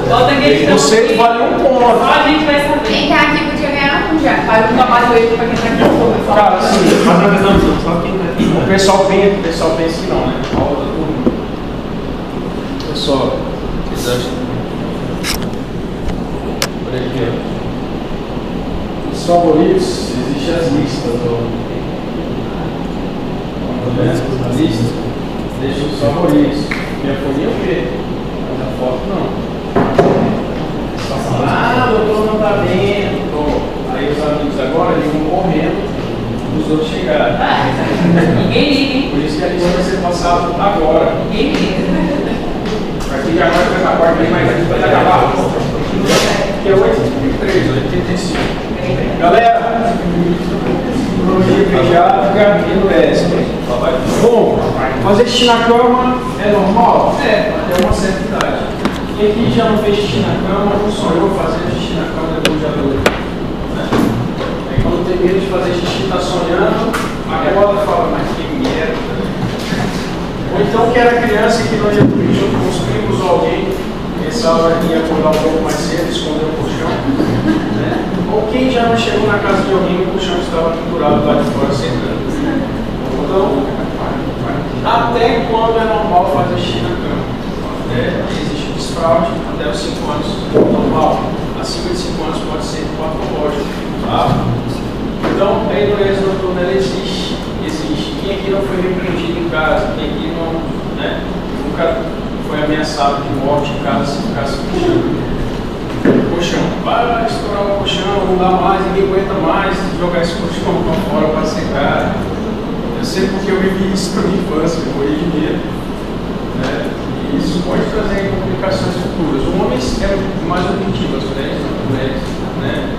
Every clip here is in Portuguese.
Bota aqui. Você vale um ponto. Só a gente vai saber. Quem tá aqui podia ganhar um já. Faz um trabalho extra pra quem tá aqui. Cara, assim, só quem o pessoal pensa que não, né? A outra turma. Pessoal, vocês acham? Olha aqui, ó. Os favoritos, existem as listas, ó. Tá vendo? A lista deixa os favoritos. Minha folhinha o quê? Mas a foto não. Ah, o doutor não tá vendo. Aí os amigos agora ligam correndo os outros chegarem. Ninguém liga, hein? Por isso que a lista vai ser passada agora. Ninguém liga. Aqui agora vai acabar bem, mas aqui vai acabar. Que é 83, 85. Galera, cronologia pediátrica e no ESP. Bom, fazer xixi na cama é normal? É, até uma certa idade. Quem aqui já não fez xixi na cama, não sonhou fazendo xixi na cama depois de adulto? Aí quando tem medo de fazer xixi, está sonhando, acorda e fala, mas que merda. Ou então que era criança e que não ia dormir junto com os primos ou alguém, pensava que ia acordar um pouco mais cedo, esconder o colchão. Né? Ou quem já não chegou na casa de alguém e o colchão estava pendurado lá de fora secando. Então, até quando é normal fazer xixi na cama? Até existe desfraude, até os 5 anos normal. Acima de 5 anos pode ser patológico. Tá? Então, a endureza noturna ela existe. Quem aqui não foi repreendido em casa? Quem aqui não, né, nunca foi ameaçado de morte em casa se ficasse puxando o colchão? Vai estourar o colchão, não dá mais, ninguém aguenta mais jogar esse colchão para fora para secar. Eu sei porque eu vivi isso na minha infância, eu morri de medo. Né? E isso pode trazer complicações futuras. O homem é mais objetivo, as mulheres não, né?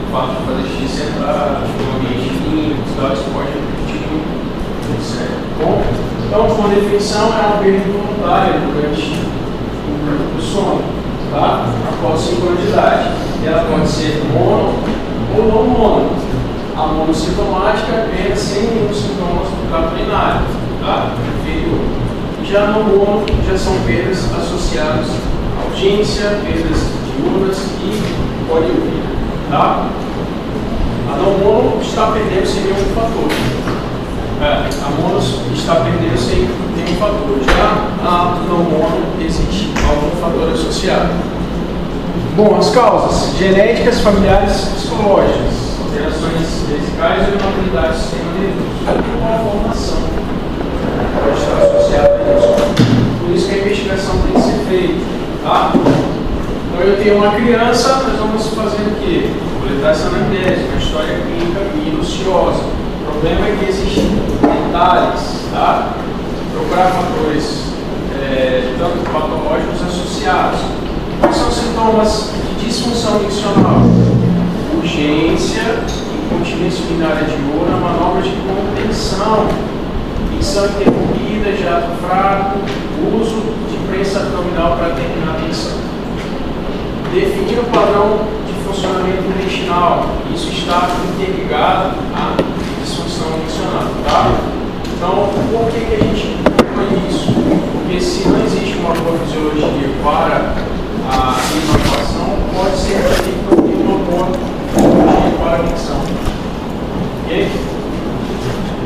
O fato de fazer xixi sentado, um ambiente limpo, isso pode repetir muito. Bom, então, por definição, é uma perda involuntária durante o sono, tá? Após 5 anos de idade. E ela pode ser mono ou não mono. A monossintomática é perda sem nenhum sintoma do trato urinário, tá? Inferior. Já no mono, já são perdas associadas à audiência, perdas diurnas e poliúria, tá? A não mono está perdendo sem nenhum fator. A mono está perdendo sem nenhum fator. Já a não mono existe algum fator associado. Bom, as causas genéticas, familiares, psicológicas, alterações vesicais ou imaturidade do sistema nervoso. Uma formação pode estar associada a isso. Por isso que a investigação tem que ser feita. Tá? Então eu tenho uma criança, nós vamos fazer o quê? Coletar essa anamnese, uma história clínica minuciosa. O problema é que existem detalhes, tá? Procurar fatores tanto patológicos associados. Quais são os sintomas de disfunção miccional? Urgência, incontinência urinária diurna, manobra de contenção, micção interrompida, jato fraco, uso de prensa abdominal para terminar a micção. Definir o padrão de funcionamento intestinal. Isso está interligado à disfunção miccional, tá? Então, por que a gente põe isso? Porque se não existe uma boa fisiologia para a inovação, pode ser que não tenha uma boa fisiologia para a micção. Ok?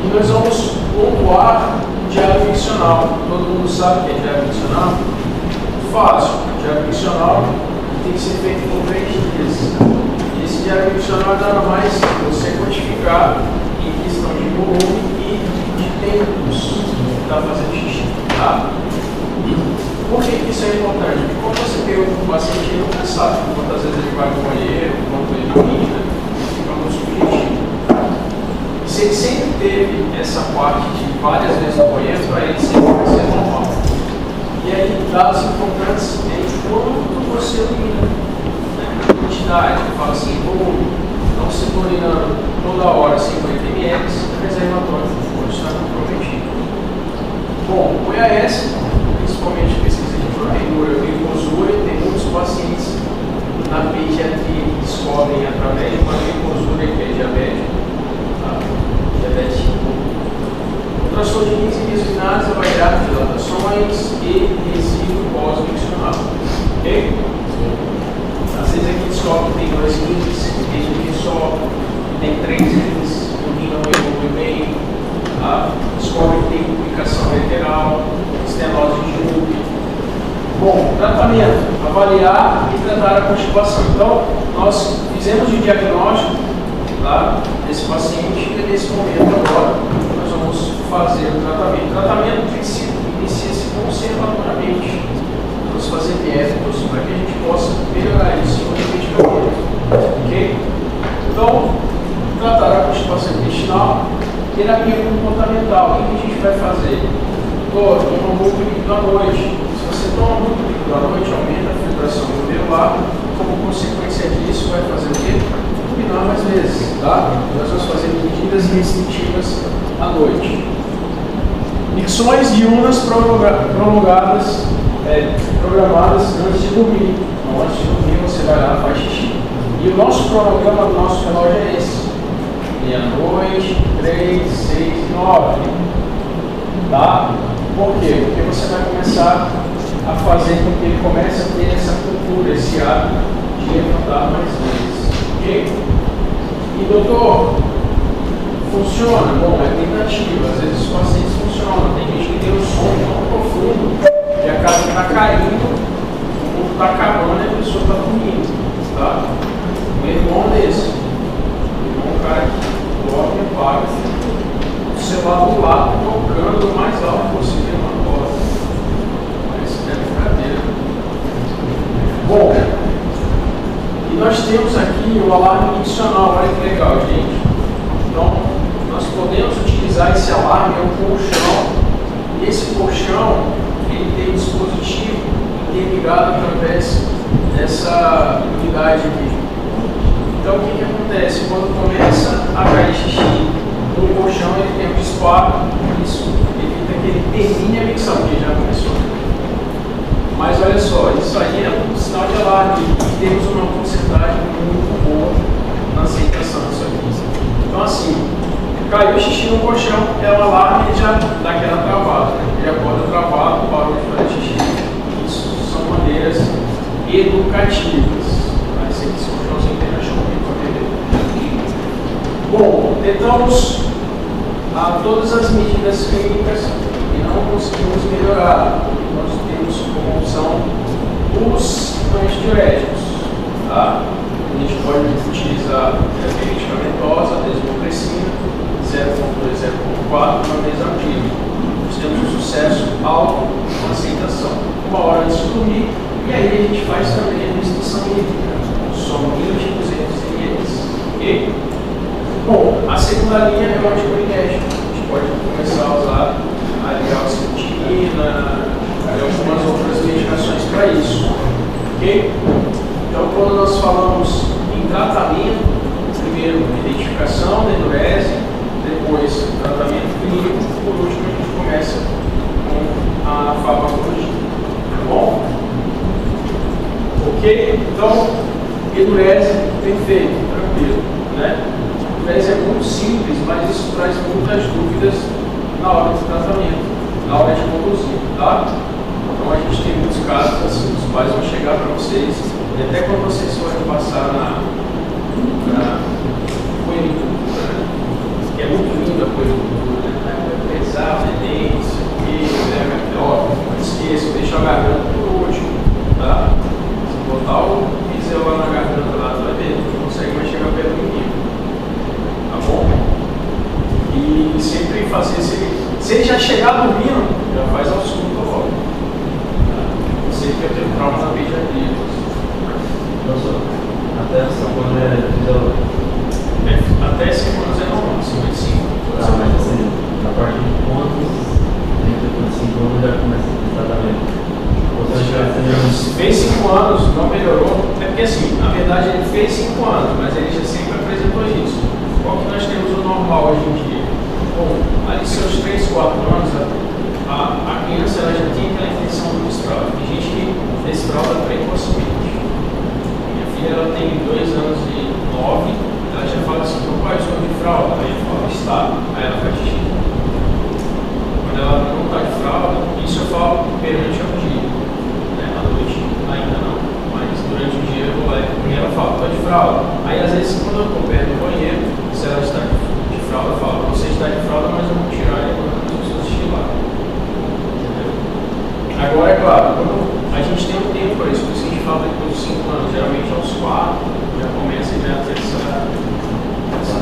E nós vamos pontuar o diário miccional. Todo mundo sabe o que é diário miccional? Fácil. O diário miccional tem que ser feito por 3 dias. E esse diário miccional nada mais você quantificar em questão de volume e de tempos que está fazendo xixi, tá? Por que isso é importante? Porque quando você tem um paciente, ele nunca sabe quantas vezes ele vai no banheiro, quanto ele urina, fica muito subjetivo. Se ele sempre teve essa parte de várias vezes no banheiro, para ele sempre vai ser normal. E aí, dados importantes é quanto você urina, né? A quantidade, ele fala assim, não se urinando toda hora 50 ml, reservatório pode estar comprometido. Bom, o EAS, principalmente pesquisa de proteinúria e glicosúria, tem muitos pacientes na pediatria que descobrem através de uma glicosúria que é diabético, tá? Diabetes tipo 1. Ultrassom de 15 dias urinários avaliado dilatações e resíduo pós-miccional. tratamento, avaliar e tratar a constipação. Então, nós fizemos o diagnóstico, tá, desse paciente e nesse momento agora nós vamos fazer o tratamento. O tratamento inicia-se conservadoramente. Vamos fazer métodos para que a gente possa melhorar isso no medicamento. Ok? Então, tratar a constipação intestinal, terapia comportamental. O que a gente vai fazer? Toma muito líquido à noite. Se você toma muito líquido à noite, aumenta a filtração glomerular. Como consequência disso, vai fazer o quê? Urinar mais vezes, tá? Nós vamos fazer medidas restritivas à noite. Micções diurnas programadas antes de dormir. Então, antes de dormir, você vai lá e faz xixi. E o nosso cronograma do nosso relógio é esse: meia-noite, 3, 6 e 9. Tá? Por quê? Porque você vai começar a fazer com que ele comece a ter essa cultura, esse hábito de levantar mais vezes. Ok? E doutor, funciona? Bom, é tentativa. Às vezes os pacientes funcionam. Tem gente que tem um sono tão profundo que a casa está caindo, o mundo está acabando e a pessoa está dormindo. Tá? Meu irmão é desse. Meu irmão é um cara que dorme e apaga. O celular do lado tocando o mais alto possível na porta. Mas é brincadeira. Bom, e nós temos aqui o alarme adicional. Olha que legal, gente. Então, nós podemos utilizar esse alarme, é um colchão. E esse colchão, ele tem um dispositivo interligado através dessa unidade aqui. Então, o que acontece? Quando começa a cair xixi no colchão, ele tem um disparo, isso evita que ele termine a micção, que já começou. Mas olha só, isso aí é um sinal de alarme e temos uma porcentagem muito boa na aceitação disso aqui. Então, assim, caiu o xixi no colchão, é um alarme, ele já dá aquela travada, ele acorda travado, parou de fazer xixi. Isso são maneiras educativas. Esse aqui, esse colchãozinho tem na chão para beber. Bom, tentamos todas as medidas clínicas e não conseguimos melhorar. Nós temos como opção os antidiuréticos. Tá? A gente pode utilizar terapia medicamentosa, desmopressina, 0,2, 0,4, uma vez ao dia. Nós temos um sucesso alto na aceitação. Uma hora antes de dormir, e aí a gente faz também a restrição hídrica, somente 200 ml. Ok? Bom, a segunda linha é o anticolinérgico. A gente pode começar a usar a lialcitina e algumas outras medicações para isso. Ok? Então, quando nós falamos em tratamento, primeiro identificação da endurese, depois tratamento clínico, por último a gente começa com a farmacologia. Tá bom? Ok? Então, endurese, perfeito, tranquilo, né? Endurese é muito simples, mas isso traz muitas dúvidas na hora do tratamento, na hora de conduzir, tá? Então a gente tem muitos casos assim, os pais vão chegar para vocês, e até quando vocês forem passar na puericultura, né? Que é muito lindo a puericultura, né? É pesado, é denso, não esqueça, deixa a garganta por último, tá? Se botar o pincel lá na garganta, lá, tu vai ver, não consegue mais chegar perto do menino, tá bom? E sempre fazer, se ele já chegar dormindo, já faz ao sul logo. Você quer ter trauma na pediatria. Professor, até quando é fisiológico? Até 5 anos é normal, 55. Ah, mas assim, a partir de quantos, dentro de 5 anos já começa o tratamento? Se fez 5 anos, não melhorou, é porque assim, na verdade ele fez 5 anos, mas ele já sempre apresentou isso. Qual que nós temos o normal hoje em dia? Bom, ali seus 3, 4 anos, a criança ela já tinha aquela infecção do estrado. Tem gente que estrada precocemente. Minha filha ela tem 2 anos e 9, ela já fala assim, meu pai, estou de fralda. Aí eu falo, está. Aí ela faz xixi. Quando ela não está de fralda, isso eu falo perante ao dia. À noite ainda não, mas durante o dia eu vou lá e ela fala, estou de fralda. Aí às vezes quando eu estou perto do banheiro, se ela está de fralda, eu falo, você está de fralda, mas eu vou tirar e quando as pessoas estilar. Agora, é claro, quando a gente tem um tempo fala depois dos 5 anos, geralmente aos 4, já começa já a ter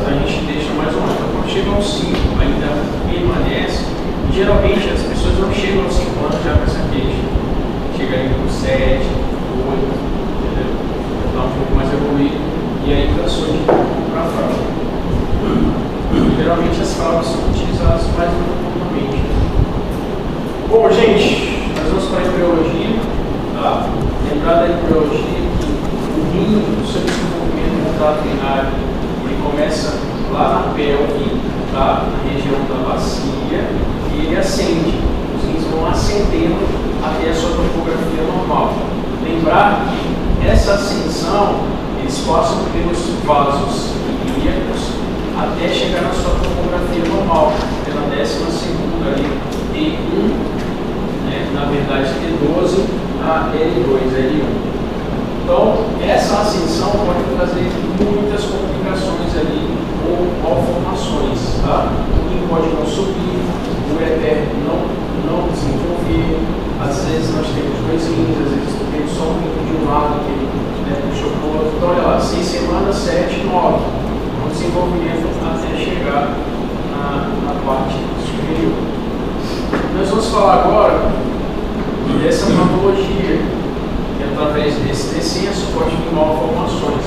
a gente deixa mais ou menos. Então, quando chega aos 5, ainda permanece. E geralmente as pessoas não chegam aos 5 anos já com essa queixa. Chega ainda com 7, 8, entendeu? Está um pouco mais evoluído. E aí cansou de comprar fralda. Geralmente as fraldas são utilizadas mais normalmente. Bom, gente, nós vamos para a embriologia. Tá? Lembrar da embriologia que o rim, o seu desenvolvimento no trato urinário, ele começa lá na pelve, tá? Na região da bacia, e ele ascende. Os rins vão ascendendo até a sua topografia normal. Lembrar que essa ascensão, eles passam pelos vasos ilíacos até chegar na sua topografia normal, pela 12ª ali, T1, né? Na verdade T12 a L2, L1. Então, essa ascensão pode trazer muitas complicações ali ou malformações, tá? O rim pode não subir, o ureter não desenvolver. Às vezes nós temos 2 rins, às vezes temos só um rim de um lado que puxou para o outro. Então, olha lá, 6 semanas, 7, 9. O desenvolvimento até chegar na parte superior. Nós vamos falar agora dessa patologia, que através desse descenso pode vir malformações.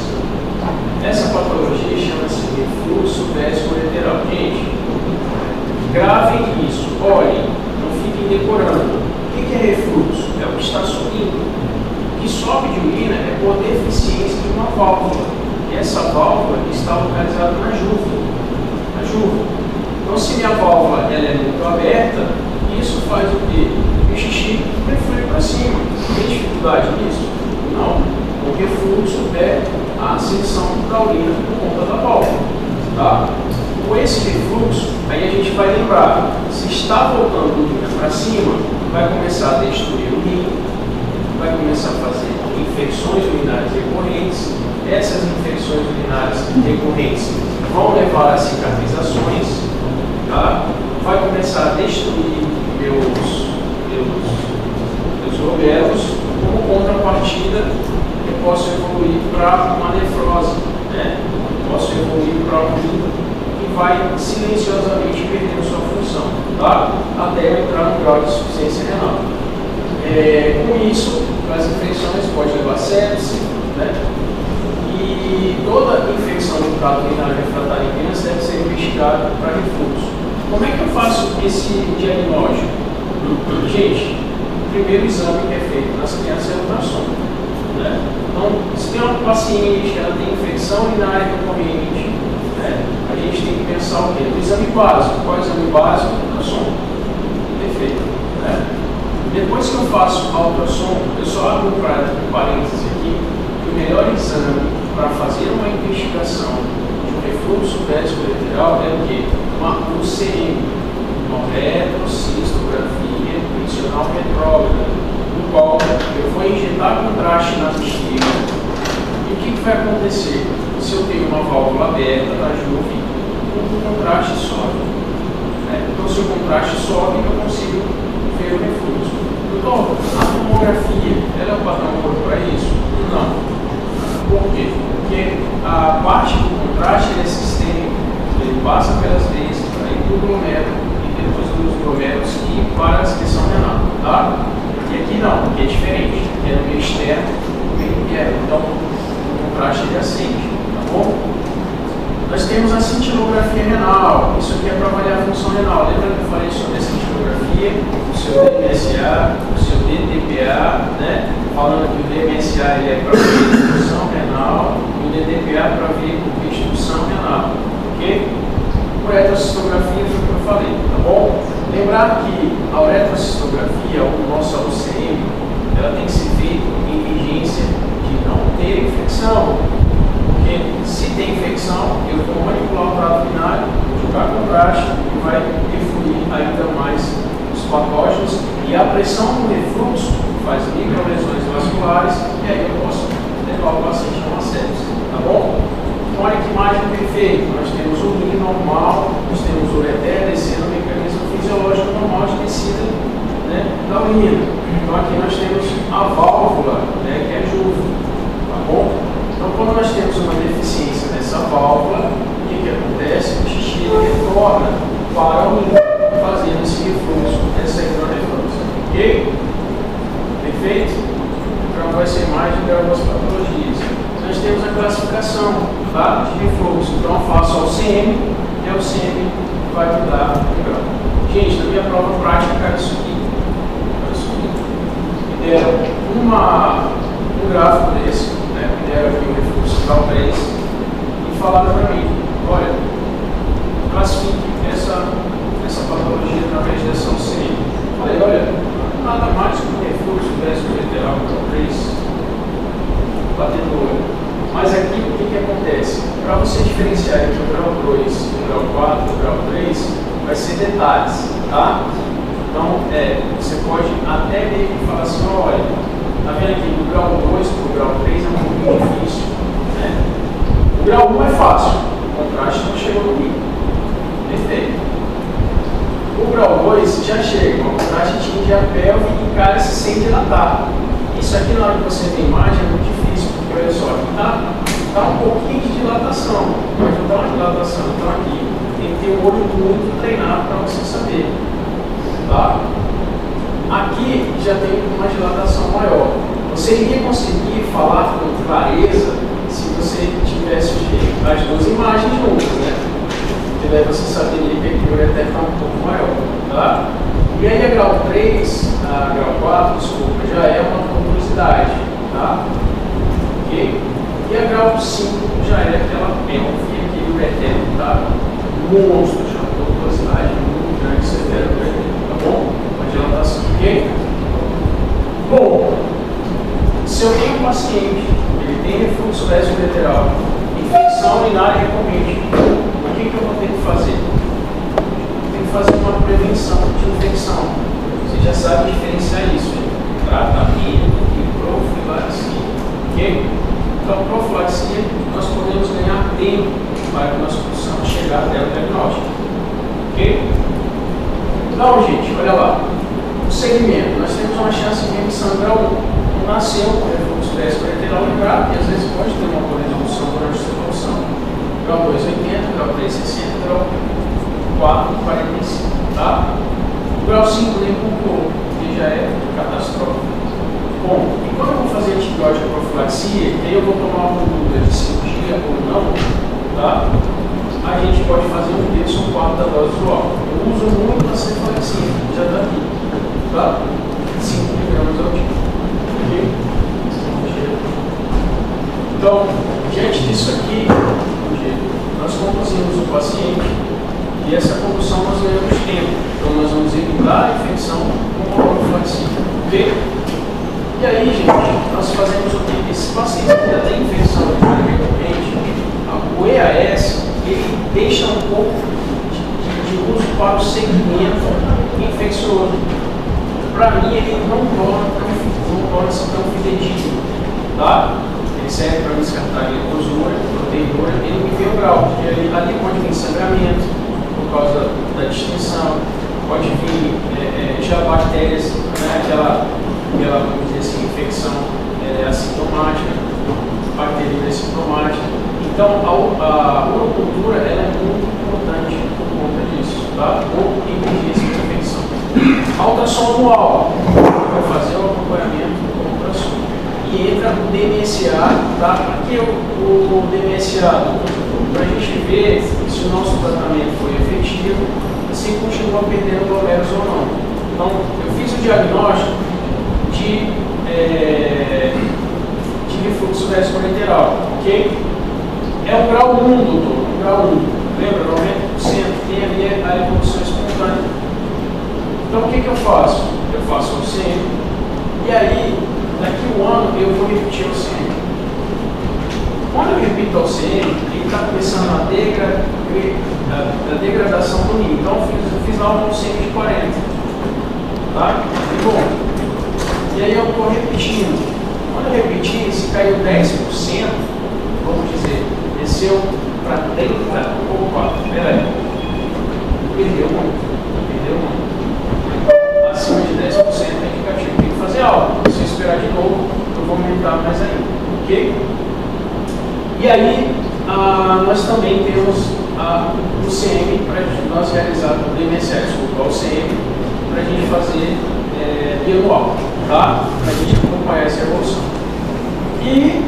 Essa patologia chama-se refluxo vesicoureteral. Gente, gravem isso, olhem, não fiquem decorando. O que é refluxo? É o que está subindo. O que sobe de urina é por deficiência de uma válvula. E essa válvula está localizada na juva. Então, se minha válvula ela é muito aberta, isso faz o quê? O xixi reflui para cima. Tem dificuldade nisso? Não. O refluxo é a ascensão da urina por conta da válvula. Tá? Com esse refluxo, aí a gente vai lembrar, se está voltando urina para cima, vai começar a destruir o rim, vai começar a fazer infecções urinárias recorrentes. Essas infecções urinárias recorrentes vão levar a cicatrizações, tá? Vai começar a destruir meus glomérulos. Como contrapartida, eu posso evoluir para uma nefrose, né? Posso evoluir para um rim que vai silenciosamente perdendo sua função, tá? Até entrar no grau de insuficiência renal. Com isso, as infecções podem levar a sepse, né? E toda infecção do trato urinário refratário em criança deve ser investigada para refluxo. Como é que eu faço esse diagnóstico? Gente, o primeiro exame que é feito nas crianças é o ultrassom, né? Então, se tem uma paciente que ela tem infecção urinária recorrente, né? A gente tem que pensar o quê? O exame básico. Qual é o exame básico? O ultrassom. Perfeito, né? Depois que eu faço a ultrassom, eu só abro um parênteses aqui, que o melhor exame para fazer uma investigação de um refluxo vesicoureteral é o quê? Uma UCM, uma retrocistografia tensional retrógrada, no qual eu vou injetar contraste na bexiga. E o que vai acontecer? Se eu tenho uma válvula aberta na juve, o contraste sobe. Então, se o contraste sobe, eu consigo ver o refluxo. Então, a tomografia, ela é o padrão ouro para isso? Não. Por quê? Porque a parte do contraste é sistêmico. Ele passa pelas veias para ir para o glomérulo e depois dos glomérulos ir para a secreção renal. Tá? E aqui não, aqui é diferente. Aqui é no meio externo, no meio interno. Então, o contraste ele acende. Tá bom? Nós temos a cintilografia renal. Isso aqui é para avaliar a função renal. Lembra que eu falei sobre a cintilografia? O seu DMSA, o seu DTPA, né? Falando que o DMSA ele é para ver função renal e o DTPA para ver obstrução renal. Ok? Uretrocistografia foi o que eu falei, tá bom? Lembrar que a uretrocistografia, ou nossa UCM, ela tem que ser feita em vigência de não ter infecção. Porque se tem infecção, eu vou manipular o trato urinário, jogar contraste e vai refluir ainda mais os patógenos. E a pressão do refluxo faz microlesões vasculares e aí eu posso levar o paciente a uma sepse, tá bom? Então, olha que imagem perfeita. Nós temos o rim normal, nós temos o ureter descendo o mecanismo fisiológico normal de descida, né, da urina. Então, aqui nós temos a válvula, né, que é a juve. imagens de algumas patologias. Nós temos a classificação, tá, de refluxo. Então eu faço ao CM, e o CM vai me dar o grau. Gente, na minha prova prática, cara, isso aqui. Me deram um gráfico desse, né, me deram aqui o refluxo grau 3 e falaram para mim, olha, classifique essa patologia através dessa CM. Falei, olha, nada mais que um refluxo gastroenteral grau 3 batendo o olho. Mas aqui o que acontece? Para você diferenciar entre o grau 2, o grau 4 e o grau 3, vai ser detalhes, tá? Então, você pode até meio que falar assim, olha, tá vendo aqui, do grau 2 para o grau 3 é um pouquinho difícil, né? O grau 1 é fácil, o contraste não chegou no mínimo. Perfeito. O grau 2 já chega, o contraste atinge a pelve e o cálice sem dilatar. Isso aqui na hora que você vê a imagem é muito difícil, porque olha só, aqui tá um pouquinho de dilatação, mas não dá uma dilatação, então aqui tem que ter o olho muito treinado para você saber. Tá? Aqui já tem uma dilatação maior. Você iria conseguir falar com clareza se você tivesse as duas imagens juntas, né? Porque daí você saberia que aqui o ureter está um pouco maior. Tá? E aí a grau 3, a grau 4, desculpa, já é uma contusidade. Tá? Ok? E a grau 5 já é aquela pelve, aquele ureter tá? Monstro, já uma contusidade muito grande, severa do ureter. Tá bom? Uma dilatação, ok? Bom, se eu tenho um paciente, ele tem refluxo gastroenteral, infecção urinária recorrente, o que eu vou ter que fazer? Tem que fazer uma prevenção de infecção. Você já sabe diferenciar isso. Tratamento e profilaxia. Ok? Então, profilaxia, nós podemos ganhar tempo para que nós possamos chegar até o diagnóstico. Ok? Então, gente, olha lá. O segmento, nós temos uma chance de remissão grau 1. Não nasceu com refluxo gastroenteral lembrado, e às vezes pode ter uma resolução durante a evolução. Grau 2, 80, grau 3, 60, grau 4, 45, tá? O grau 5 nem concluiu, que já é catastrófico. Bom, e quando eu vou fazer antibiótico profilaxia, aí eu vou tomar uma dúvida de cirurgia ou não, tá? A gente pode fazer 1/3 ou 1/4 da dose do álcool. Eu uso muito a cefalexina, já está aqui, tá? 5 mg ao dia. Ok? Então, diante disso aqui, nós conduzimos o paciente e essa condução nós ganhamos tempo. Então, nós vamos evitar a infecção com a profilaxia. Ok? E aí, gente, nós fazemos o que? Esse paciente que já tem infecção recorrente, o EAS, ele deixa um pouco de uso para o segmento infeccioso. Para mim, ele não torna-se tão fidedigno, tá? Ele serve para me descartar glicosura, proteína, ele me vê o grau, porque ali pode vir sangramento por causa da distensão, pode vir já bactérias, né, aquela, vamos dizer assim, infecção assintomática, bacterina assintomática. Então, a urocultura ela é muito importante por conta disso, tá? Ou emergência de infecção. A ultrassom anual vai fazer o acompanhamento do ultrassom. E entra o DMSA, tá? Aqui é o DMSA, para a gente ver se o nosso tratamento foi efetivo e se continua perdendo glomérulos ou não. Então, eu fiz o diagnóstico de refluxo gastroenteral, ok? É o grau 1, doutor, o grau 1. Lembra? 90% tem ali a evolução espontânea. Então, o que eu faço? Eu faço o CM e aí, daqui a um ano, eu vou repetir o CM. Quando eu repito o CM, ele está começando a degradação do nível. Então, eu fiz lá um CM de 40. Tá? E bom, e aí eu estou repetindo. Quando eu repetir, se caiu 10%, vamos dizer, desceu para 30, opa, peraí, perdeu muito. Acima de 10% é indicativo, tem que fazer algo. Se eu esperar de novo, eu vou aumentar mais ainda, ok? E aí, nós também temos o CM para nós realizar o DMSA, desculpa, o CM, para a gente fazer bianual, tá? Para a gente acompanhar essa evolução. E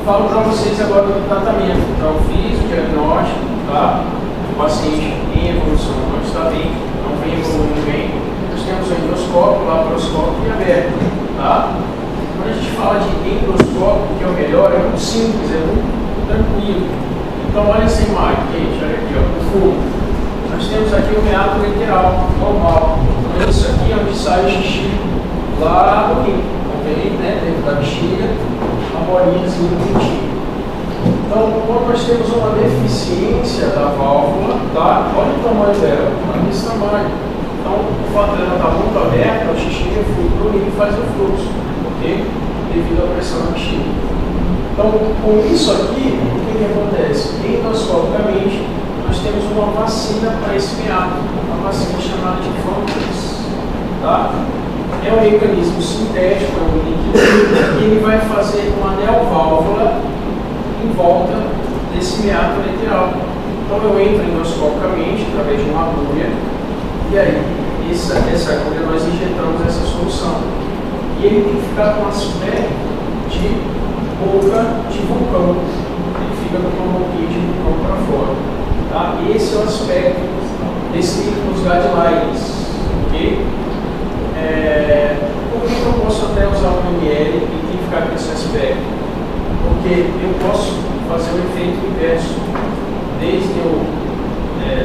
falo para vocês agora do tratamento. Então, fiz o diagnóstico, tá? O paciente em evolução não está bem, não vem evoluindo bem. Nós temos o endoscópio, laparoscópio e aberto, tá? Quando a gente fala de endoscópio, que é o melhor, é muito simples, é muito tranquilo. Então, olha essa imagem, gente, olha aqui, ó, no fundo. Nós temos aqui o meato lateral, normal. Então, isso aqui é onde sai o xixi lá no rim, ok? Né? Dentro da bexiga, a bolinha assim do intestino. Então, quando nós temos uma deficiência da válvula, tá? Olha o tamanho dela, olha esse tamanho. Então, o fato dela estar muito aberta, o xixi reflui para o rim e faz o fluxo, ok? Devido à pressão na bexiga. Então, com isso aqui, o que acontece? Endoscopicamente, nós temos uma vacina para esse meato, uma vacina chamada de Fontex, tá? É um mecanismo sintético, é um líquido, e ele vai fazer uma neoválvula em volta desse meato lateral. Então eu entro endoscopicamente através de uma agulha, e aí essa agulha nós injetamos essa solução. E ele tem que ficar com um aspecto de boca de vulcão. Ele fica com uma boquinha de vulcão para fora. Tá? Esse é o aspecto descrito nos guidelines. Ok? Por que eu posso até usar um ml e tem que ficar com esse aspecto? Porque eu posso fazer o efeito inverso. Desde que eu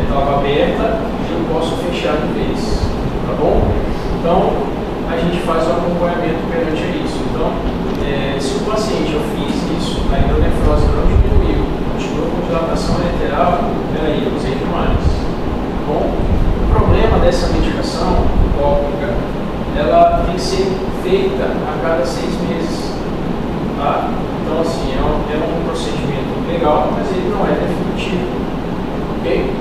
estava aberta, eu posso fechar de vez. Tá bom? Então, a gente faz o acompanhamento perante isso. Então, se o paciente, eu fiz isso, a hidronefrose não diminuiu, continuou com dilatação lateral, peraí, eu usei demais. Tá bom? O problema dessa medicação tópica, ela tem que ser feita a cada 6 meses. Tá? Então, assim, é um procedimento legal, mas ele não é definitivo. Ok?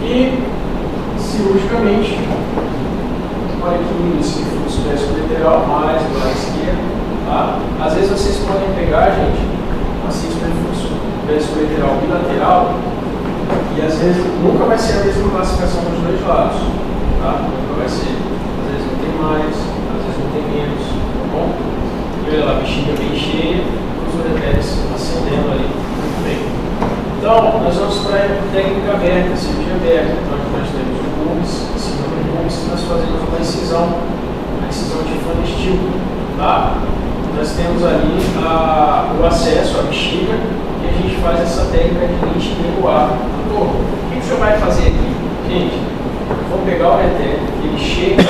E, cirurgicamente, olha que lindo esse fluxo lateral, mais do lado esquerdo. Tá? Às vezes vocês podem pegar, gente, paciente com fluxo lateral bilateral, e às vezes nunca vai ser a mesma classificação dos dois lados. Tá? Nunca vai ser. Às vezes não tem mais, às vezes não tem menos. Tá bom? E olha lá, a bexiga bem cheia, os ureteres acendendo ali. Muito bem. Então, nós vamos para a técnica aberta, cirurgia aberta. Então, aqui nós temos o pubis, em cima do pubis, nós fazemos uma incisão de fanestil. Tá? Nós temos ali o acesso à bexiga e a gente faz essa técnica de lente regular. Doutor, o que você vai fazer aqui? Gente, vou pegar o ureter, ele chega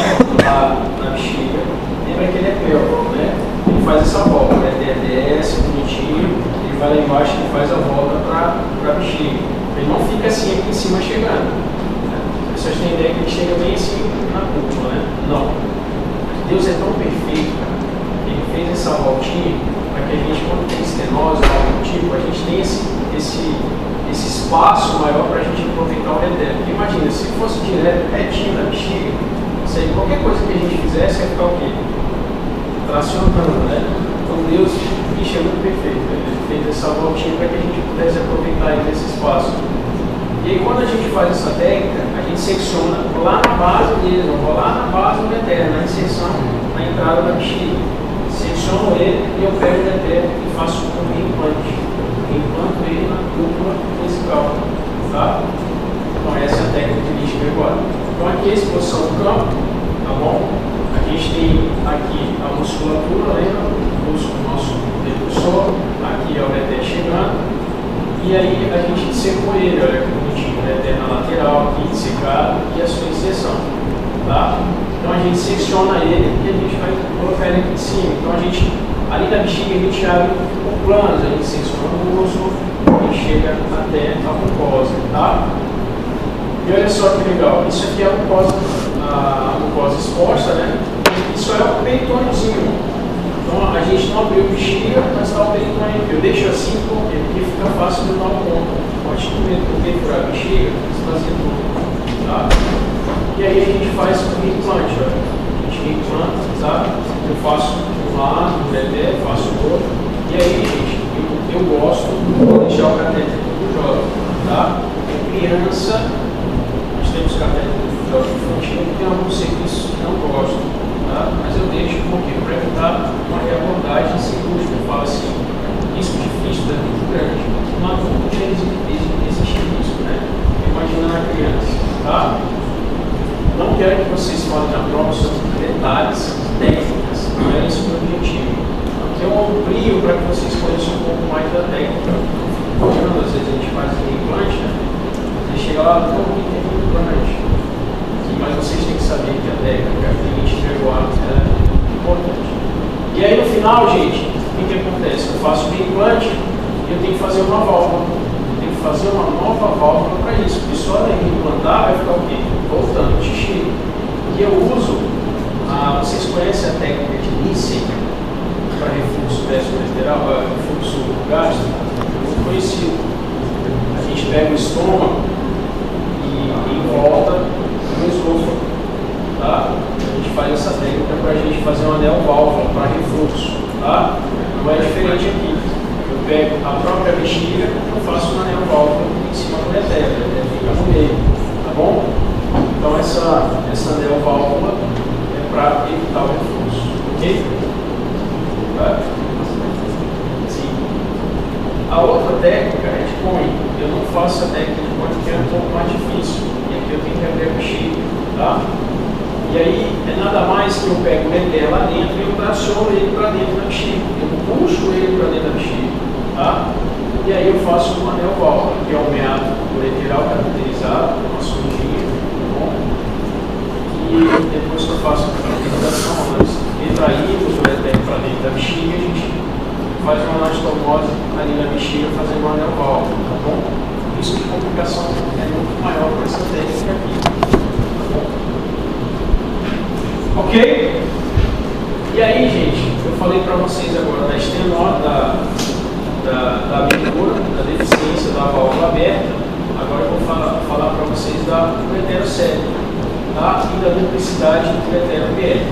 lá na bexiga, lembra que ele é pélvico, né? Ele faz essa volta, o ureter desce bonitinho, ele vai lá embaixo e faz a volta para a bexiga. Ele não fica assim aqui em cima chegando. Né? As pessoas têm ideia que ele chega bem assim na cúpula, né? Não. Deus é tão perfeito, cara. Ele fez essa voltinha para que a gente, quando tem estenose ou algo do tipo, a gente tenha esse espaço maior para a gente aproveitar o ureter. Porque imagina, se fosse direto, retinho na bexiga, qualquer coisa que a gente fizesse ia ficar o quê? Tracionando, né? Então Deus, bicho, é muito perfeito. Ele fez essa voltinha para que a gente pudesse aproveitar esse espaço. E aí, quando a gente faz essa técnica, a gente secciona lá na base dele, eu vou lá na base do ureter, na inserção, na entrada da bexiga. Secciono ele e eu pego o ureter e faço um implante. Implanto ele na cúpula vesical. Tá? Então, essa é a técnica de lixo agora. Então, aqui é a exposição do campo, tá bom? A gente tem aqui a musculatura, lembra? O músculo nosso depressor, aqui é o ureter chegando. E aí a gente dissecou ele, olha que bonitinho, o ureter na lateral, aqui dissecado e a sua inserção. Tá? Então a gente secciona ele e a gente vai colocar ele aqui em cima. Então a gente, ali na bexiga, a gente abre o plano, a gente secciona o músculo e chega até a mucosa. Tá? E olha só que legal, isso aqui é a mucosa exposta, né? Isso é o peritôniozinho. Então a gente não abriu bexiga, mas está o peritônio. Eu deixo assim porque fica fácil de dar um ponto. Pode ter medo de perfurar a bexiga, fazer tudo. Tá? E aí a gente faz um implante, olha. A gente implanta, tá? Eu faço um lado, um ureter, faço o outro. E aí, gente, eu gosto de deixar o catéter todo jovem, tá? Criança, nós temos catéter todo jovem infantil, tem alguns serviços que não gostam, tá? Mas eu deixo porque para evitar uma reabordagem cirúrgica. risco é muito grande. Mas como existe risco, né? Imaginando a criança, tá? Não quero que vocês falem na prova sobre detalhes técnicas, não é esse o objetivo. Aqui eu amplio para que vocês conheçam um pouco mais da técnica. Às vezes a gente faz implante, né? Você chega lá, não tem implante. Mas vocês têm que saber que a técnica que a gente entregou é importante. E aí no final, gente, o que acontece? Eu faço um implante e eu tenho que fazer uma válvula. Eu tenho que fazer uma nova válvula para isso. Porque só ela implantar vai ficar o quê? Voltando, xixi. E eu uso, vocês conhecem a técnica de Nissen para refluxo gastroenteral, refluxo gástrico? É muito conhecido. A gente pega o estômago e em volta no esôfago, tá? A gente faz essa técnica para a gente fazer uma anel válvula para refluxo, tá? Não é diferente aqui. Eu pego a própria bexiga e faço uma anel válvula em cima do ureter, fica no meio, tá bom? Então essa anel válvula é para evitar o refluxo, ok? Tá? Sim. A outra técnica é de põe. Eu não faço a técnica de põe porque é um pouco mais difícil. Eu tenho que abrir a bexiga, tá? E aí é nada mais que eu pego o ureter lá dentro e eu traciono ele para dentro da bexiga. Eu puxo ele para dentro da bexiga, tá? E aí eu faço um anel válvula, que é um meato ureteral caracterizado, uma sondinha, tá bom? E depois que eu faço a caracterização, nós retraímos o ureter para dentro da bexiga, a gente faz uma anastomose ali na bexiga fazendo um anel válvula, tá bom? Isso de complicação é muito maior para essa técnica aqui. Ok? E aí, gente, eu falei para vocês agora da estenose, da abertura, da deficiência da válvula aberta. Agora eu vou falar para vocês da ureterocele, tá? E da duplicidade do uretero-PL.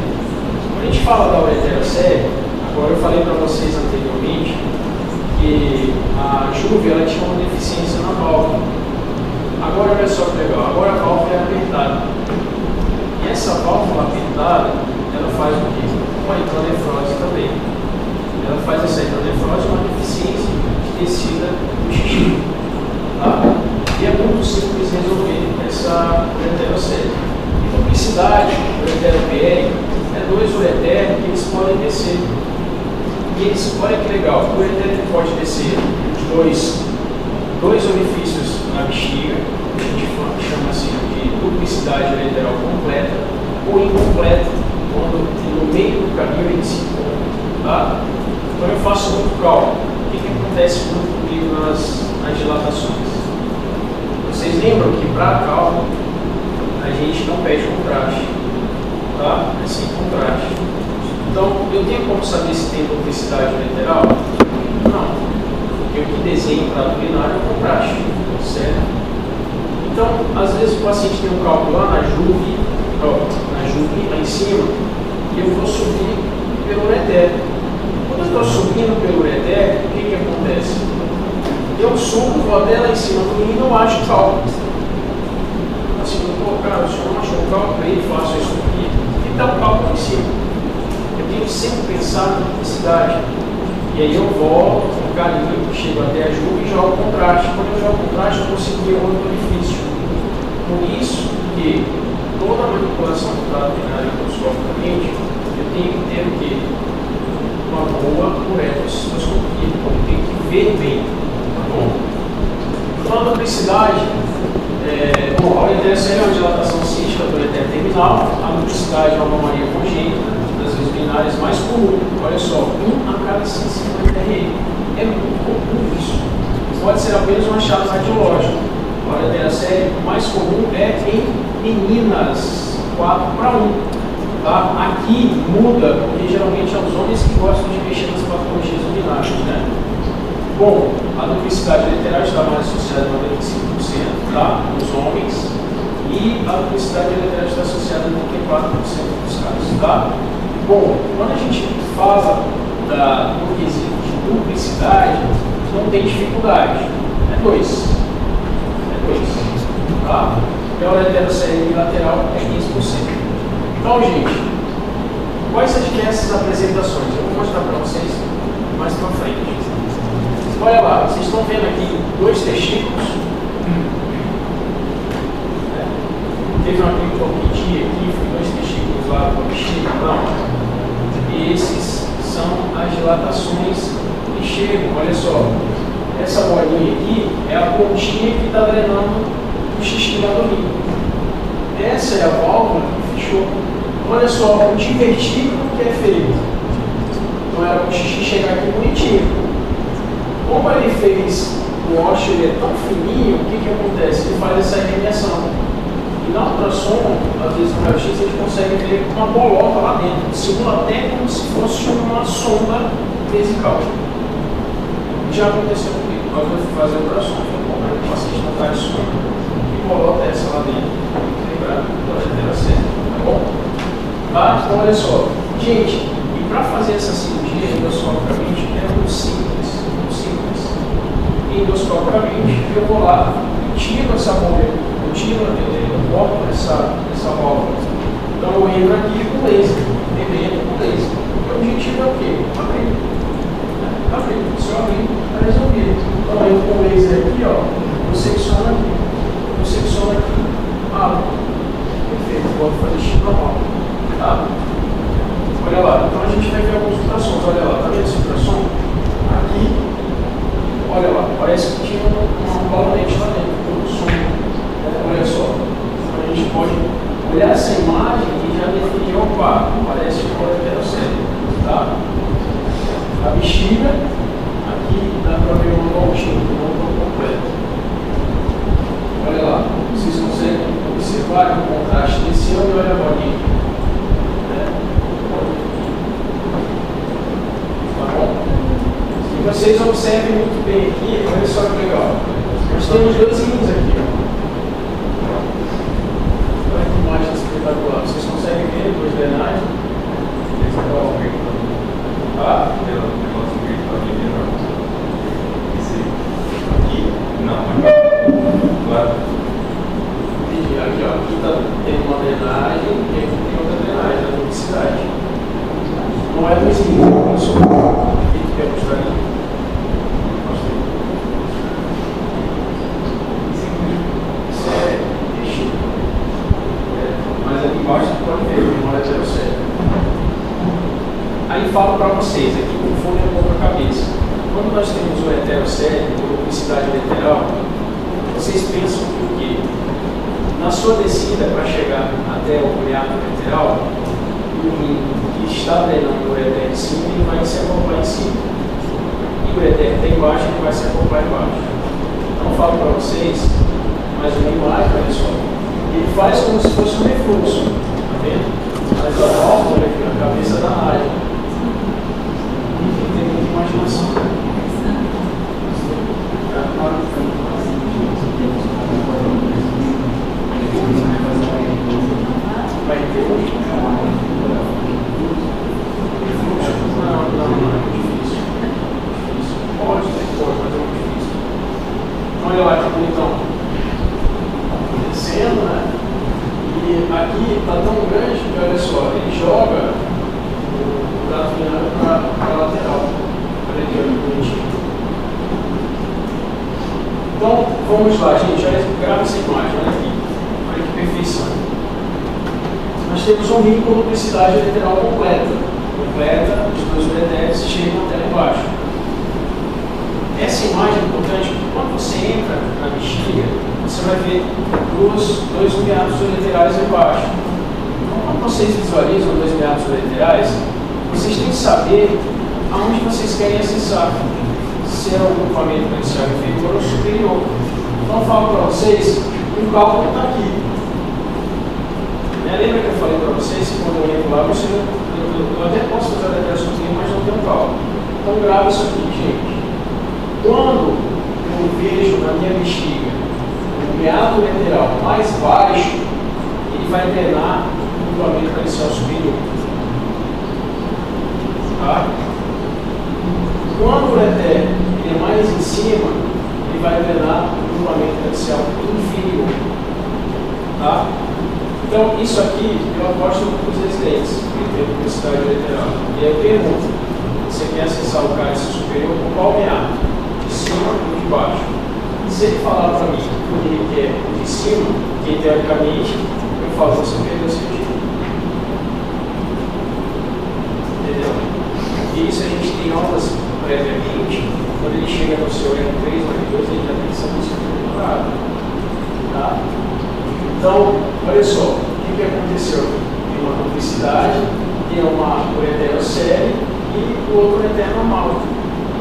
Quando a gente fala da ureterocele, agora eu falei para vocês anteriormente que a Juve ela tinha uma deficiência na válvula. Agora olha só que legal, agora a válvula é apertada. E essa válvula apertada, ela faz o quê? Uma hidronefrose também. Ela faz essa hidronefrose uma deficiência de descida do xixi. Tá? E é muito simples resolver essa ureterocele. E duplicidade, uretero-PL, é dois ureteros que eles podem descer. E eles, olha que legal, o ureter pode descer de dois orifícios na bexiga, que a gente chama assim de duplicidade ureteral completa, ou incompleta, quando no meio do caminho ele se encontra. Tá? Então eu faço muito cálculo. O que acontece muito comigo nas dilatações? Vocês lembram que para cálculo a gente não pede contraste, tá? É sem contraste. Então, eu tenho como saber se tem duplicidade ureteral? Não. Porque o que desenho para urinário é o contraste, certo? Então, às vezes o paciente tem um cálculo lá na juve, lá em cima, e eu vou subir pelo ureter. Quando eu estou subindo pelo ureter, o que acontece? Eu subo, vou até lá em cima do rim e não acho cálculo. Assim, cara, o senhor não achou cálculo aí, faço isso aqui, e está o cálculo em cima. Eu tenho que sempre pensar na duplicidade. E aí eu volto, um carinho, chego até a juve e jogo contraste. Quando eu jogo contraste, eu consigo ver outro orifício. Por isso que toda a manipulação do trato urinário endoscopicamente, eu tenho que ter o quê? Uma boa uretroscopia. Eu tenho que ver bem. Tá bom? Então a duplicidade, a ureterocele é uma dilatação cística do ureter terminal, a duplicidade é uma anomalia congênita das vias urinárias mais comum. Olha só, 1 a cada 150 RE. É muito comum isso. Pode ser apenas um achado radiológico. A ureterocele mais comum é em meninas, 4 para 1. Tá? Aqui muda, porque geralmente é os homens que gostam de mexer nas patologias urinárias, né? Bom, a duplicidade ureteral está mais associada a 95%, tá? Nos homens, e a duplicidade ureteral está associada a 94% dos casos, tá? Bom, quando a gente fala do quesito de duplicidade, não tem dificuldade. É 2. Tá? E a ureterocele lateral é 15%. Então, gente, quais são as diversas apresentações? Eu vou mostrar para vocês mais para frente. olha lá, vocês estão vendo aqui 2 testículos. Teve uma glicopedia aqui, foi 2 testículos lá com a bexiga? Não. Esses são as dilatações que chegam, olha só. Essa bolinha aqui é a pontinha que está drenando o xixi lá do rim. Essa é a válvula que fechou. Olha só o divertículo que é feito. Então era para o xixi chegar aqui bonitinho. Como ele fez o ósseo, ele é tão fininho, o que acontece? Ele faz essa remediação. E na ultrassom, às vezes no raio-x, a gente consegue ver uma bolota lá dentro. Simula até como se fosse uma sonda vesical. Já aconteceu comigo. Quando eu fui fazer a ultrassom, eu falei, bom, o paciente não está de sonda. Que bolota é essa lá dentro? Tem que lembrar da letra certa, tá bom? Tá? Então, olha só. Gente, e para fazer essa cirurgia endoscopicamente é muito simples. Muito simples. Endoscopicamente, eu vou lá e tiro essa bolha. Eu tiro, eu corto essa válvula. Então eu entro aqui com laser, remendo com laser. O objetivo é o quê? Abrir. Abrir. Se eu abrir, está resolvido. Então eu entro com o laser aqui, ó. Eu secciono aqui. Eu secciono aqui. Abro. Perfeito. Vou fazer xixi normal. Tá? Olha lá. Então a gente vai ver algumas ultrassons. Olha lá. Tá vendo esse ultrassom? Aqui. Olha lá. Parece que tinha uma colonete lá dentro. Olha só, a gente pode olhar essa imagem e já definir, opa, parece que pode ter o cérebro, tá? A bexiga, aqui dá para ver uma voltinha, não completo. Olha lá, vocês conseguem observar o contraste desse ano e olha a bolinha. Tá bom? E vocês observem muito bem aqui, olha só que legal. Nós temos 2 rins aqui, ó. Olha que imagem espetacular. Vocês conseguem ver 2 drenagens? Ah, aqui? Não, claro. Entendi. Aqui, ó. Aqui tem uma drenagem e aqui tem outra drenagem, a duplicidade. Não é 2 rins, olha só. O que quer mostrar aqui? Embaixo você pode ver, uma heterocele. Aí falo para vocês, aqui confunde um pouco a cabeça. Quando nós temos o heterocele, ou duplicidade lateral, vocês pensam que o quê? Na sua descida para chegar até o meato lateral, o rim que está drenando o ureter de cima, ele vai se acoplar em cima. E o ureter que tem embaixo, ele vai se acoplar embaixo. Então falo para vocês, mais uma imagem, olha só. Ele faz como se fosse um refluxo, tá vendo? Mas a válvula aqui na cabeça da área. Tem muita imaginação. Vai ter um refluxo? Não é muito difícil. Pode, mas é muito difícil. Olha lá que bonitão. Descendo, né? E aqui está tão grande que, olha só, ele joga o trato urinário para a lateral. Olha aqui, olha que bonitinho. Então, vamos lá, gente. Olha, grava essa imagem, olha aqui. Olha que perfeição. Nós temos um rim com duplicidade lateral completa. Completa, os 2 ureteres chegam até lá embaixo. Essa imagem é importante porque quando você entra na bexiga, você vai ver 2 meatos ureterais embaixo. Então, quando vocês visualizam 2 meatos ureterais, vocês têm que saber aonde vocês querem acessar. Se é o grupamento inicial inferior ou superior. Então, eu falo para vocês, o cálculo está aqui. Lembra que eu falei para vocês que quando eu entro lá, eu até posso fazer a declaração aqui, mas não tem um cálculo. Então, grava isso aqui, gente. Quando eu vejo na minha bexiga o meato lateral mais baixo, ele vai drenar o grupamento inicial superior. Tá? Quando o ureter é mais em cima, ele vai drenar o grupamento inicial inferior. Tá? Então, isso aqui eu aposto para os residentes, que tem publicidade lateral. E aí eu pergunto: você quer acessar o cálice superior com qual meato? De baixo. E se ele falar para mim que ele quer o de cima, que teoricamente eu falo, você perdeu o sentido. Entendeu? E isso a gente tem aulas previamente, quando ele chega no seu R3 ou R2, ele já tem que ser preparado. Tá? Então, olha só, o que aconteceu? Tem uma duplicidade, tem uma ureterno série e o outro ureterno normal.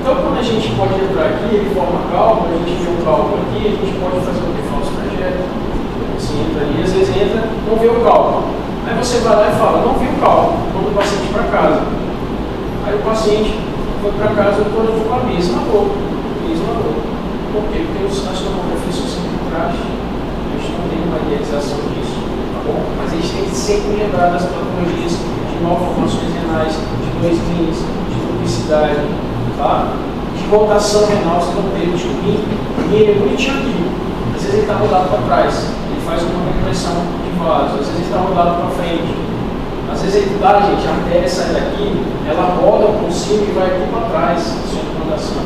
Então, quando a gente pode entrar aqui, ele forma cálculo, a gente vê um cálculo aqui, a gente pode fazer o que? Falso trajeto. Você entra ali, às vezes entra, não vê o cálculo. Aí você vai lá e fala, não vi o cálculo, manda o paciente para casa. Aí o paciente foi para casa com a mesma dor. Por quê? Porque as tomografias são sempre contraste. A gente não tem uma idealização disso, tá bom? Mas a gente tem que sempre lembrar das patologias de malformações renais, de dois rins, de duplicidade, tá? De rotação renal, se não tem de rim, e ele é bonitinho aqui. Às vezes ele está rodado para trás, ele faz uma repressão de vasos, às vezes ele está rodado para frente. Às vezes ele dá, gente, a artéria sai daqui, ela roda por cima e vai aqui para trás, sem rotação.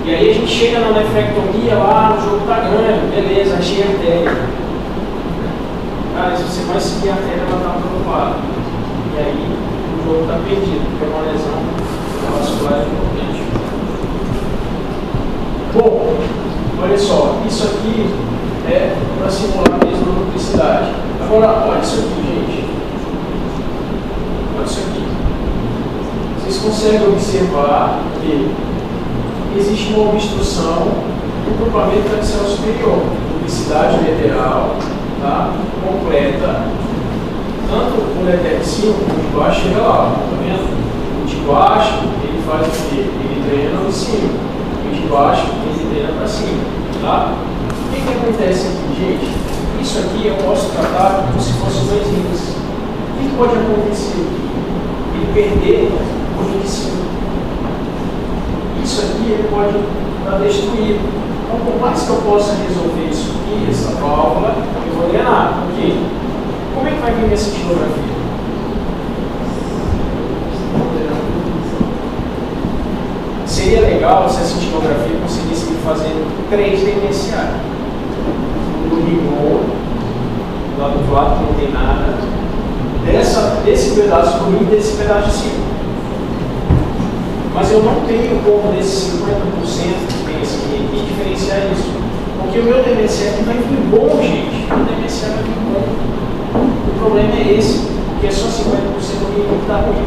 E aí a gente chega na nefrectomia lá, o jogo está grande, beleza, achei a artéria. Cara, se você vai seguir a artéria, ela está do outro lado. E aí o jogo está perdido, porque é uma lesão vascular importante. Bom, olha só, isso aqui é para simular mesmo a duplicidade. Agora, olha isso aqui, gente. Olha isso aqui. Vocês conseguem observar que existe uma obstrução no grupamento axial superior, duplicidade lateral, tá? Completa. Tanto o ureter de cima como o de baixo chega lá, tá vendo? O de baixo ele faz o quê? Ele drena de cima. O de baixo ele drena para cima, tá? O que acontece aqui, gente? Isso aqui eu posso tratar como se fosse dois rins. O que pode acontecer aqui? Ele perder o rim de cima. Isso aqui ele pode estar destruído. Então, por mais que eu possa resolver isso aqui, essa válvula, eu vou drenar. Por quê? Como é que vai vir minha cintilografia? Seria legal se a cintilografia conseguisse me fazer 3 DMSA. Do rigor, lá do lado que não tem nada, desse pedaço do rim e desse pedaço de cima. Mas eu não tenho como desses 50% que tem esse aqui diferenciar isso. Porque o meu DMSA aqui vai vir bom, gente. O DMSA vai vir bom. O problema é esse, que é só 50% do que está ruim.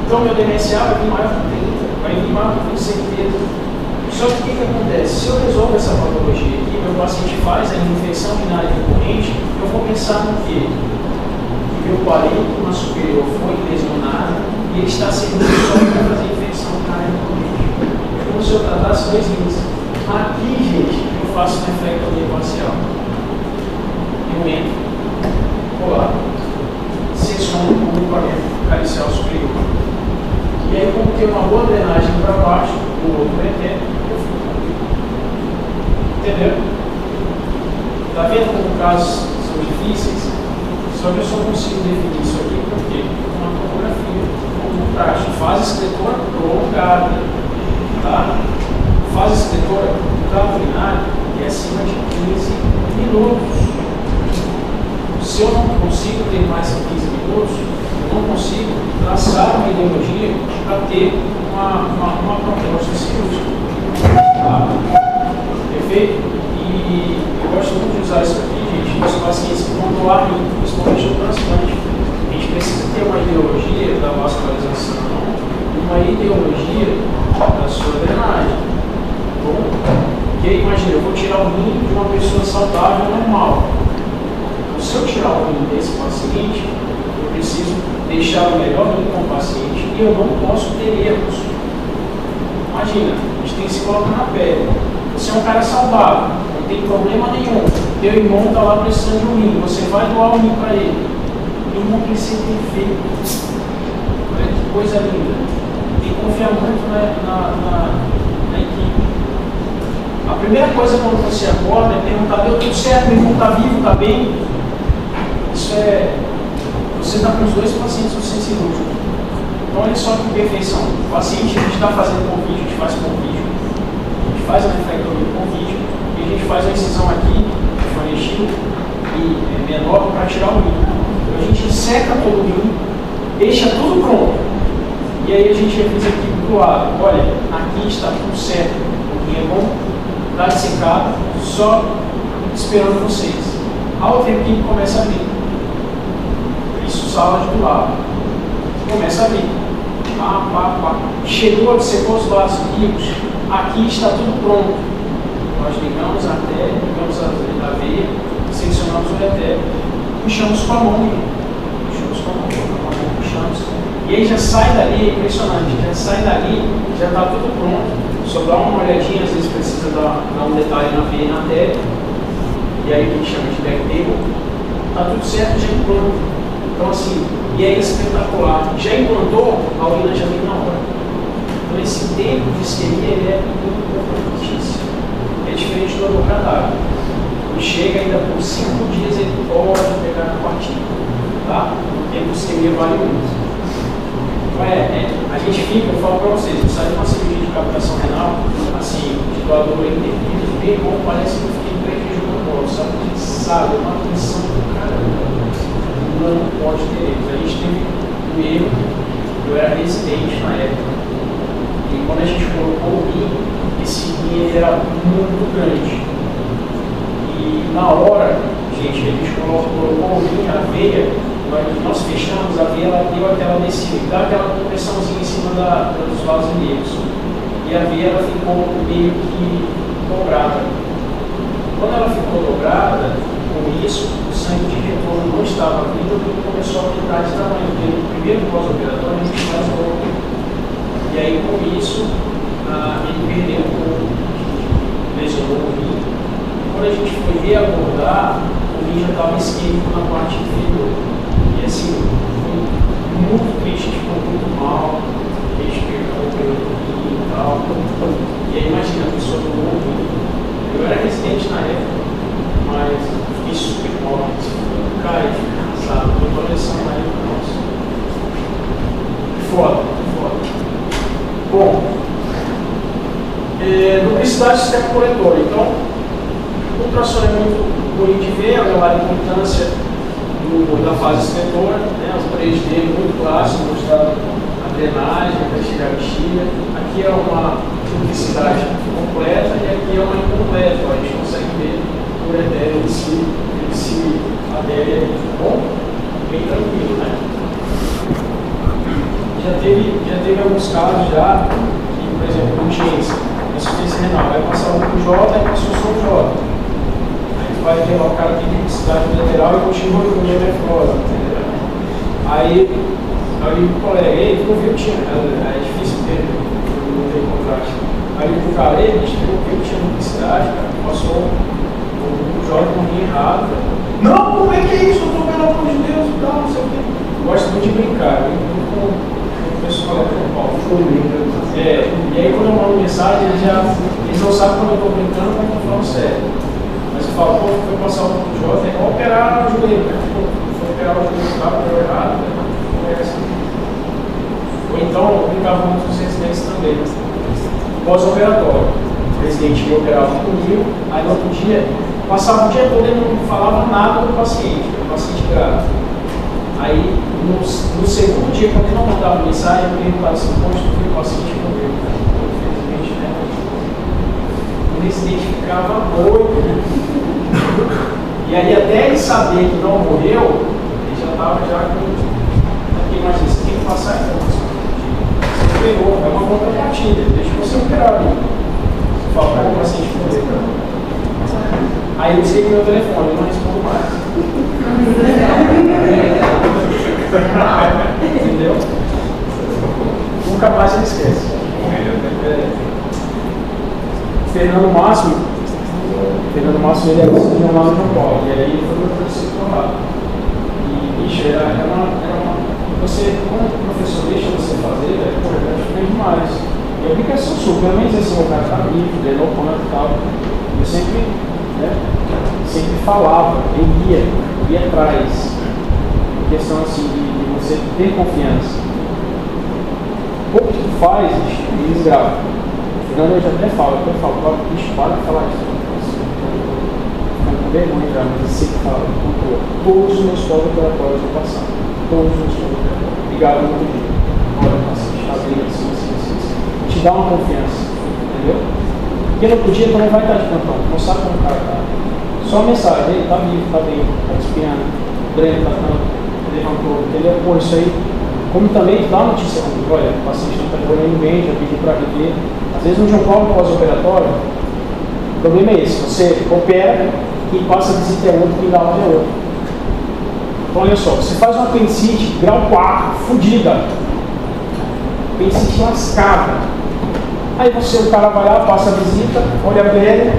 Então meu DMSA vai vir maior que 30%, vai vir maior que 30%, certeza. Só que o que acontece? Se eu resolvo essa patologia aqui, meu paciente faz a infecção urinária recorrente, eu vou pensar no quê? Que meu parênquima superior foi lesionado e ele está servindo só para fazer infecção urinária recorrente. É como se eu tratasse 2 rins. Aqui, gente, eu faço nefrectomia parcial. Eu entro, vou lá, secciono o grupamento caricial superior. E aí, como tem uma boa drenagem para baixo, o outro ureter, eu fico aqui. Entendeu? Está vendo como casos são difíceis? Só que eu só consigo definir isso aqui porque uma tomografia, um contraste, fase escletora prolongada, tá? Fase escletora urinária é acima de 15 minutos. Se eu não consigo ter mais que 15 minutos, eu não consigo traçar uma ideologia para ter uma proposta cirúrgica. Tá? Perfeito? E eu gosto muito de usar isso aqui, gente, nos pacientes que vão doar rim, principalmente no transplante. A gente precisa ter uma ideologia da vascularização e uma ideologia da sua drenagem. Bom, porque imagina, eu vou tirar o rim de uma pessoa saudável normal. Então, se eu tirar o rim desse paciente, eu preciso deixar o melhor rim com o paciente e eu não posso ter erros. Imagina, a gente tem que se colocar na pele. Você é um cara saudável, não tem problema nenhum. Teu irmão está lá precisando de um rim, você vai doar o rim para ele. O irmão tem que ser perfeito. Olha que coisa linda. Tem que confiar muito na equipe. A primeira coisa quando você acorda é perguntar: deu tudo certo, meu irmão está vivo, está bem? Isso é. Você está com os 2 pacientes no centro cirúrgico. Então, olha só que perfeição. O paciente, a gente está fazendo por vídeo, a gente faz por vídeo. A gente faz a nefrectomia com vídeo e a gente faz a incisão aqui, fanechido e menor para tirar o rim. Então a gente seca todo o rim, deixa tudo pronto. E aí a gente avisa aqui do lado, olha, aqui está tudo certo, o rim é bom, está dessecado, só esperando vocês. Ao tempo que começa a abrir. Isso, sala de do lado. Começa a abrir. Chegou, secou os vasos vivos, aqui está tudo pronto. Nós ligamos a artéria, ligamos a veia, seccionamos o ureter, puxamos com a mão, puxamos. E aí já sai dali, é impressionante, já sai dali, já está tudo pronto. Só dá uma olhadinha, às vezes precisa dar um detalhe na veia e na artéria. E aí a gente chama de backtable. Está tudo certo, já implantou. Então assim, e é espetacular. Já implantou, a urina já vem na hora. Então esse tempo de isquemia ele é importantíssimo. É diferente do abordadário. Ele chega ainda por 5 dias, ele pode pegar na partida. Tá? O tempo de isquemia vale muito. Então a gente fica, eu falo para vocês, eu saí de uma cirurgia de captação renal, assim, de doador intervido, bem bom, parece que eu fiquei 3 dias jogando bola. Só que a gente sabe, é uma tensão do caramba. Não pode ter erros. A gente teve um erro, eu era residente na época, e quando a gente colocou o rim, esse rim era muito grande. E na hora, gente, a gente colocou o rim, a veia, nós fechamos a veia, ela deu aquela descida, dá aquela compressãozinha em cima dos vasos negros. E a veia ela ficou meio que dobrada. Quando ela ficou dobrada, com isso, o sangue de retorno não estava vindo, porque começou a aumentar de tamanho. Porque no primeiro pós-operatório a gente faz dobro. E aí, com isso, ele perdeu um pouco, lesionou o rim. Quando a gente foi reabordar, o rim já estava isquêmico na parte inferior. E assim, foi muito triste, ficou muito mal. A gente perdeu o rim e tal. E aí, imagina, a pessoa do rim. Eu era residente na época, mas fiquei super mal, cara, eu fiquei cansado, eu tô lição na época, nossa. Foda. Bom, duplicidade do sistema coletor. Então, o ultrassom é muito bonito de ver, a importância da fase excretora, né, as paredes dele muito clássicas, mostrando a drenagem, a chegar a bexiga. Aqui é uma duplicidade completa e aqui é uma incompleta, a gente consegue ver o ureter ele se adere aí, tá bom? Bem tranquilo, né? Já teve alguns casos já, que, por exemplo, urgência, insuficiência renal, vai passar um J e passou só um J. Aí tu vai ver lá, o cara tem duplicidade lateral e continua com nefrose, entendeu? Aí o colega, ei, tu viu, tinha, é difícil ter, não tem contraste. Aí o cara, ei, bicho, tu viu, tinha duplicidade, cara, passou o J com o rim errado, cara. Não, como é que é isso? Eu tô pelo amor de Deus e tal, não sei o quê. Gosto muito de brincar, eu brinco com o pessoal aqui no Paulo. E aí quando eu mando mensagem, eles não sabem quando eu estou brincando, quando eu estou falando sério. Mas eu falo, pô, foi passar o J, é igual operar o joelho, né? Foi operar o joelho, tá, deu errado, né? Ou então, eu brincava muito com os residentes também. Pós-operatório. O residente ia operar comigo, aí no outro dia, passava o dia todo e não falava nada do paciente grave. Aí, no segundo dia, quando ele não mandava mensagem, eu perguntava assim, poxa, o paciente morreu. Infelizmente, né? O residente ficava doido. E aí, até ele saber que não morreu, ele já estava com... Porque imagina, você tem que passar a informação. Você operou, é uma contrapartida, deixa você operar ali. Você fala, cara, o paciente morreu. Aí eu desliguei meu telefone, eu não respondo mais. Entendeu? Nunca mais ele esquece. Fernando Máximo, ele era lá no João Paulo, e aí ele foi meu professor lá. E, bicho, você, quando o professor deixa você fazer, pô, eu acho bem demais. E a aplicação sua, pelo menos assim, o cara tá livre, treinou quanto e tal. Eu sempre falava, eu ia atrás. Questão assim de você ter confiança. Pouco que tu faz, eles gravam. brincando, eu já até falo, bicho, para de falar isso. Ficando com vergonha já, mas eu sempre falo, todos os meus pós-operatórios vão passar. Todos os meus pós-operatórios. Obrigado, muito bem. Olha, paciente, tá bem, assim. Te dá uma confiança, entendeu? Porque no outro dia também vai estar de plantão, não sabe como o cara tá. Só a mensagem, ele tá vivo, tá bem, tá despiando, dreno, tá levantou, entendeu? Pô, isso aí, como também dá notícia comigo, olha, o paciente não está evoluindo bem, já pediu para rever. Às vezes no João Paulo pós-operatório, o problema é esse, você opera, quem passa a visita é outro, quem dá aula é outro. Então olha só, você faz uma apendicite, grau 4, fodida, apendicite lascada. Aí o cara vai lá, passa a visita, olha a pele,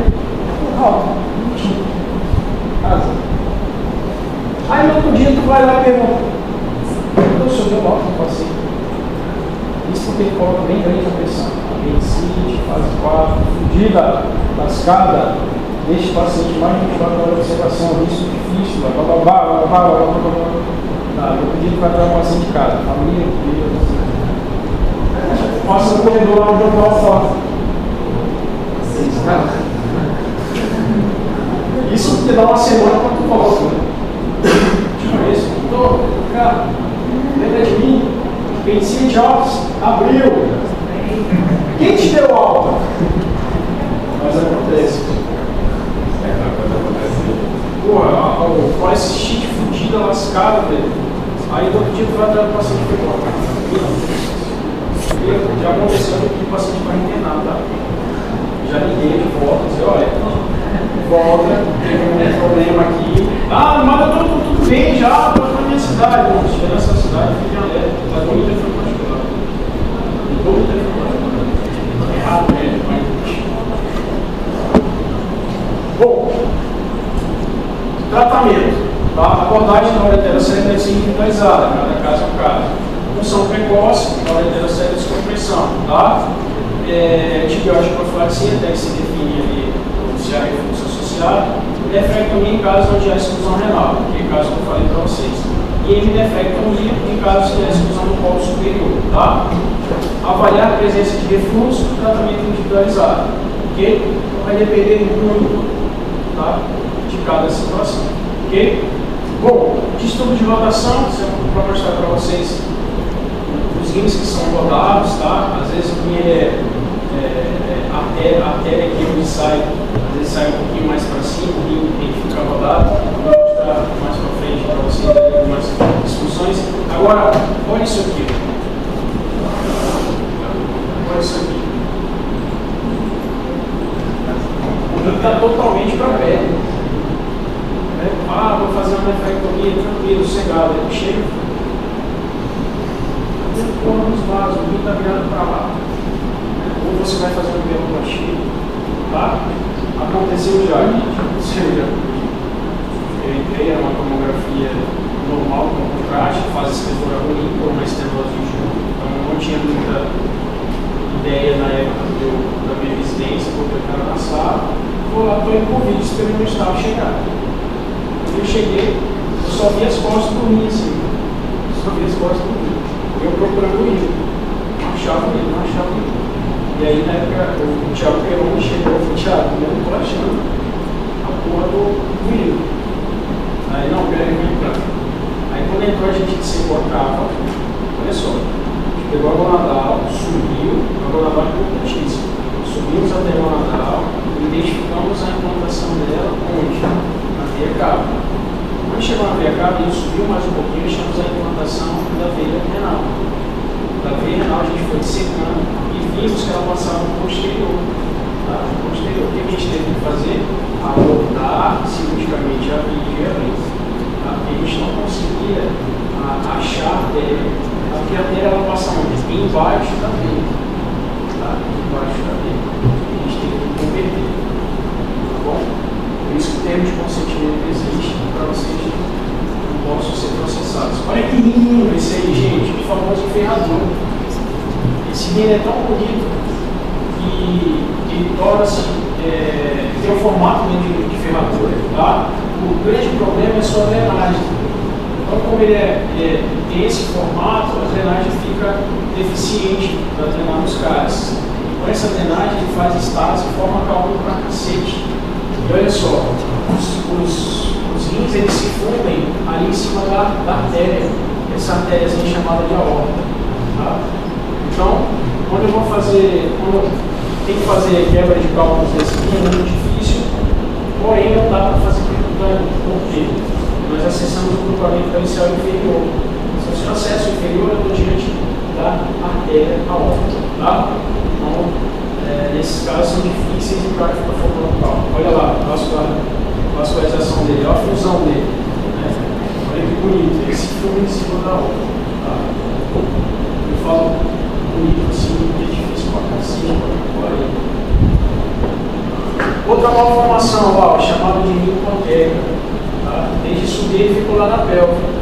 casa. Aí no outro dia tu vai lá e pergunta, então o senhor deu alta no paciente? Isso porque ele coloca bem grande a pressão. Apendicite, fase 4, fudida, lascada, deixa o paciente mais de 24 horas de observação, risco difícil, blá. Tá, eu pedi para trazer o paciente de casa, família, passa no corredor lá onde eu estou fora. Isso te dá uma semana para tu volta, né? Tipo isso, cara, lembra de mim? Apendicite alta, abriu. Quem te deu alta? Mas acontece. Porra, o policistite fudida, lascada, velho. Aí do outro dia tu vai atrás do paciente que volta. Já aconteceu que o paciente vai internado, tá? Já liguei de volta, disse, olha, volta, teve um problema aqui. Ah, mas eu tô tudo bem já, tô na minha cidade. Bom, se estiver nessa cidade, fique alerta. Tá todo o telefone particular. Todo o telefone particular. Errado, né? Bom, tratamento. Tá? A abordagem na uretra séria deve ser individualizada, cada caso é um caso. Função precoce, na uretra séria descompressão. Tá? Antibiótico profilaxia, até que se define ali se há refluxo associado. Nefrectomia em casos onde há exclusão renal, que é o caso que eu falei para vocês. E hemidefrectomia em casos de exclusão do colo superior. Tá? Avaliar a presença de refluxo e tratamento individualizado. Ok? Vai depender muito, tá, de cada situação. Ok? Bom, distúrbio de rotação, vou mostrar para vocês os rins que são rodados, tá? Às vezes o rim a artéria aqui onde sai, às vezes sai um pouquinho mais para cima, o rim tem que ficar rodado. Vou mostrar mais para frente para vocês verem algumas discussões. Agora, olha isso aqui. Olha isso aqui. O rim está totalmente para a pele. Ah, vou fazer uma nefrectomia tranquilo, sossegado. Ele chega, porra nos vasos, o rim está virado para lá. Ou você vai fazer uma peloplastia, tá? Aconteceu já, gente. Eu entrei, era uma tomografia normal, com contraste, fase escritora ruim, por uma estenose junto. Então eu não tinha muita ideia na época da minha residência, porque eu estava na sala. Vou lá, estou em Covid, esperando o meu estado chegar. Eu cheguei, eu só vi as costas do rim assim. Só vi as costas do rim. Eu procurando o rim. Não achava ele. E aí na época o Thiago Peroni chegou e falou, Thiago, eu não estou achando a porra do rim. Aí não, peraí, vem pra cá. Aí quando entrou a gente se encontrava, olha só, a gente pegou a gonadal, subiu, a gonadal é importantíssima. Subimos até a gonadal, identificamos a implantação dela onde? Na veia cava. Quando chegou na veia cava, a gente subiu mais um pouquinho, achamos a implantação da veia renal. Da veia renal a gente foi dissecando e vimos que ela passava no posterior. Tá? No posterior. O que a gente teve que fazer? Abordar cirurgicamente a via tá? Porque a gente não conseguia achar a artéria. Porque a artéria ela passa onde? Embaixo da veia. Tá? Embaixo da veia. A gente teve que converter. Tá bom? Por isso que o termo de consentimento existe para vocês não possam ser processados. Olha que lindo esse aí, gente, o famoso ferrador. Esse rim é tão bonito que ele torna-se, tem um formato de ferradura, tá? O grande problema é só a drenagem. Então, como ele tem esse formato, a drenagem fica deficiente para drenar nos cálices. Com essa drenagem ele faz estase e forma cálculo para cacete. E olha só, os rins eles se fundem ali em cima da artéria, essa artéria chamada de aorta. Tá? Então, quando eu tenho que fazer quebra de cálculos desse rim, é muito difícil, porém não dá para fazer percutâneo. Por quê? Nós acessamos o grupamento cabencial inferior. Se eu acesso o inferior, eu estou diante da artéria aórtica. Tá? Então, nesses casos são difíceis e o cara fica focando no cálculo. Olha lá, a vascularização dele, olha a fusão dele. Né? Olha que bonito, esse filme em cima da outra. Tá? Eu falo bonito assim, porque é difícil pra cacete, pra aí. Outra malformação, ó, chamada de micropanqueca. Tá? Desde subir ele ficou lá na pelve.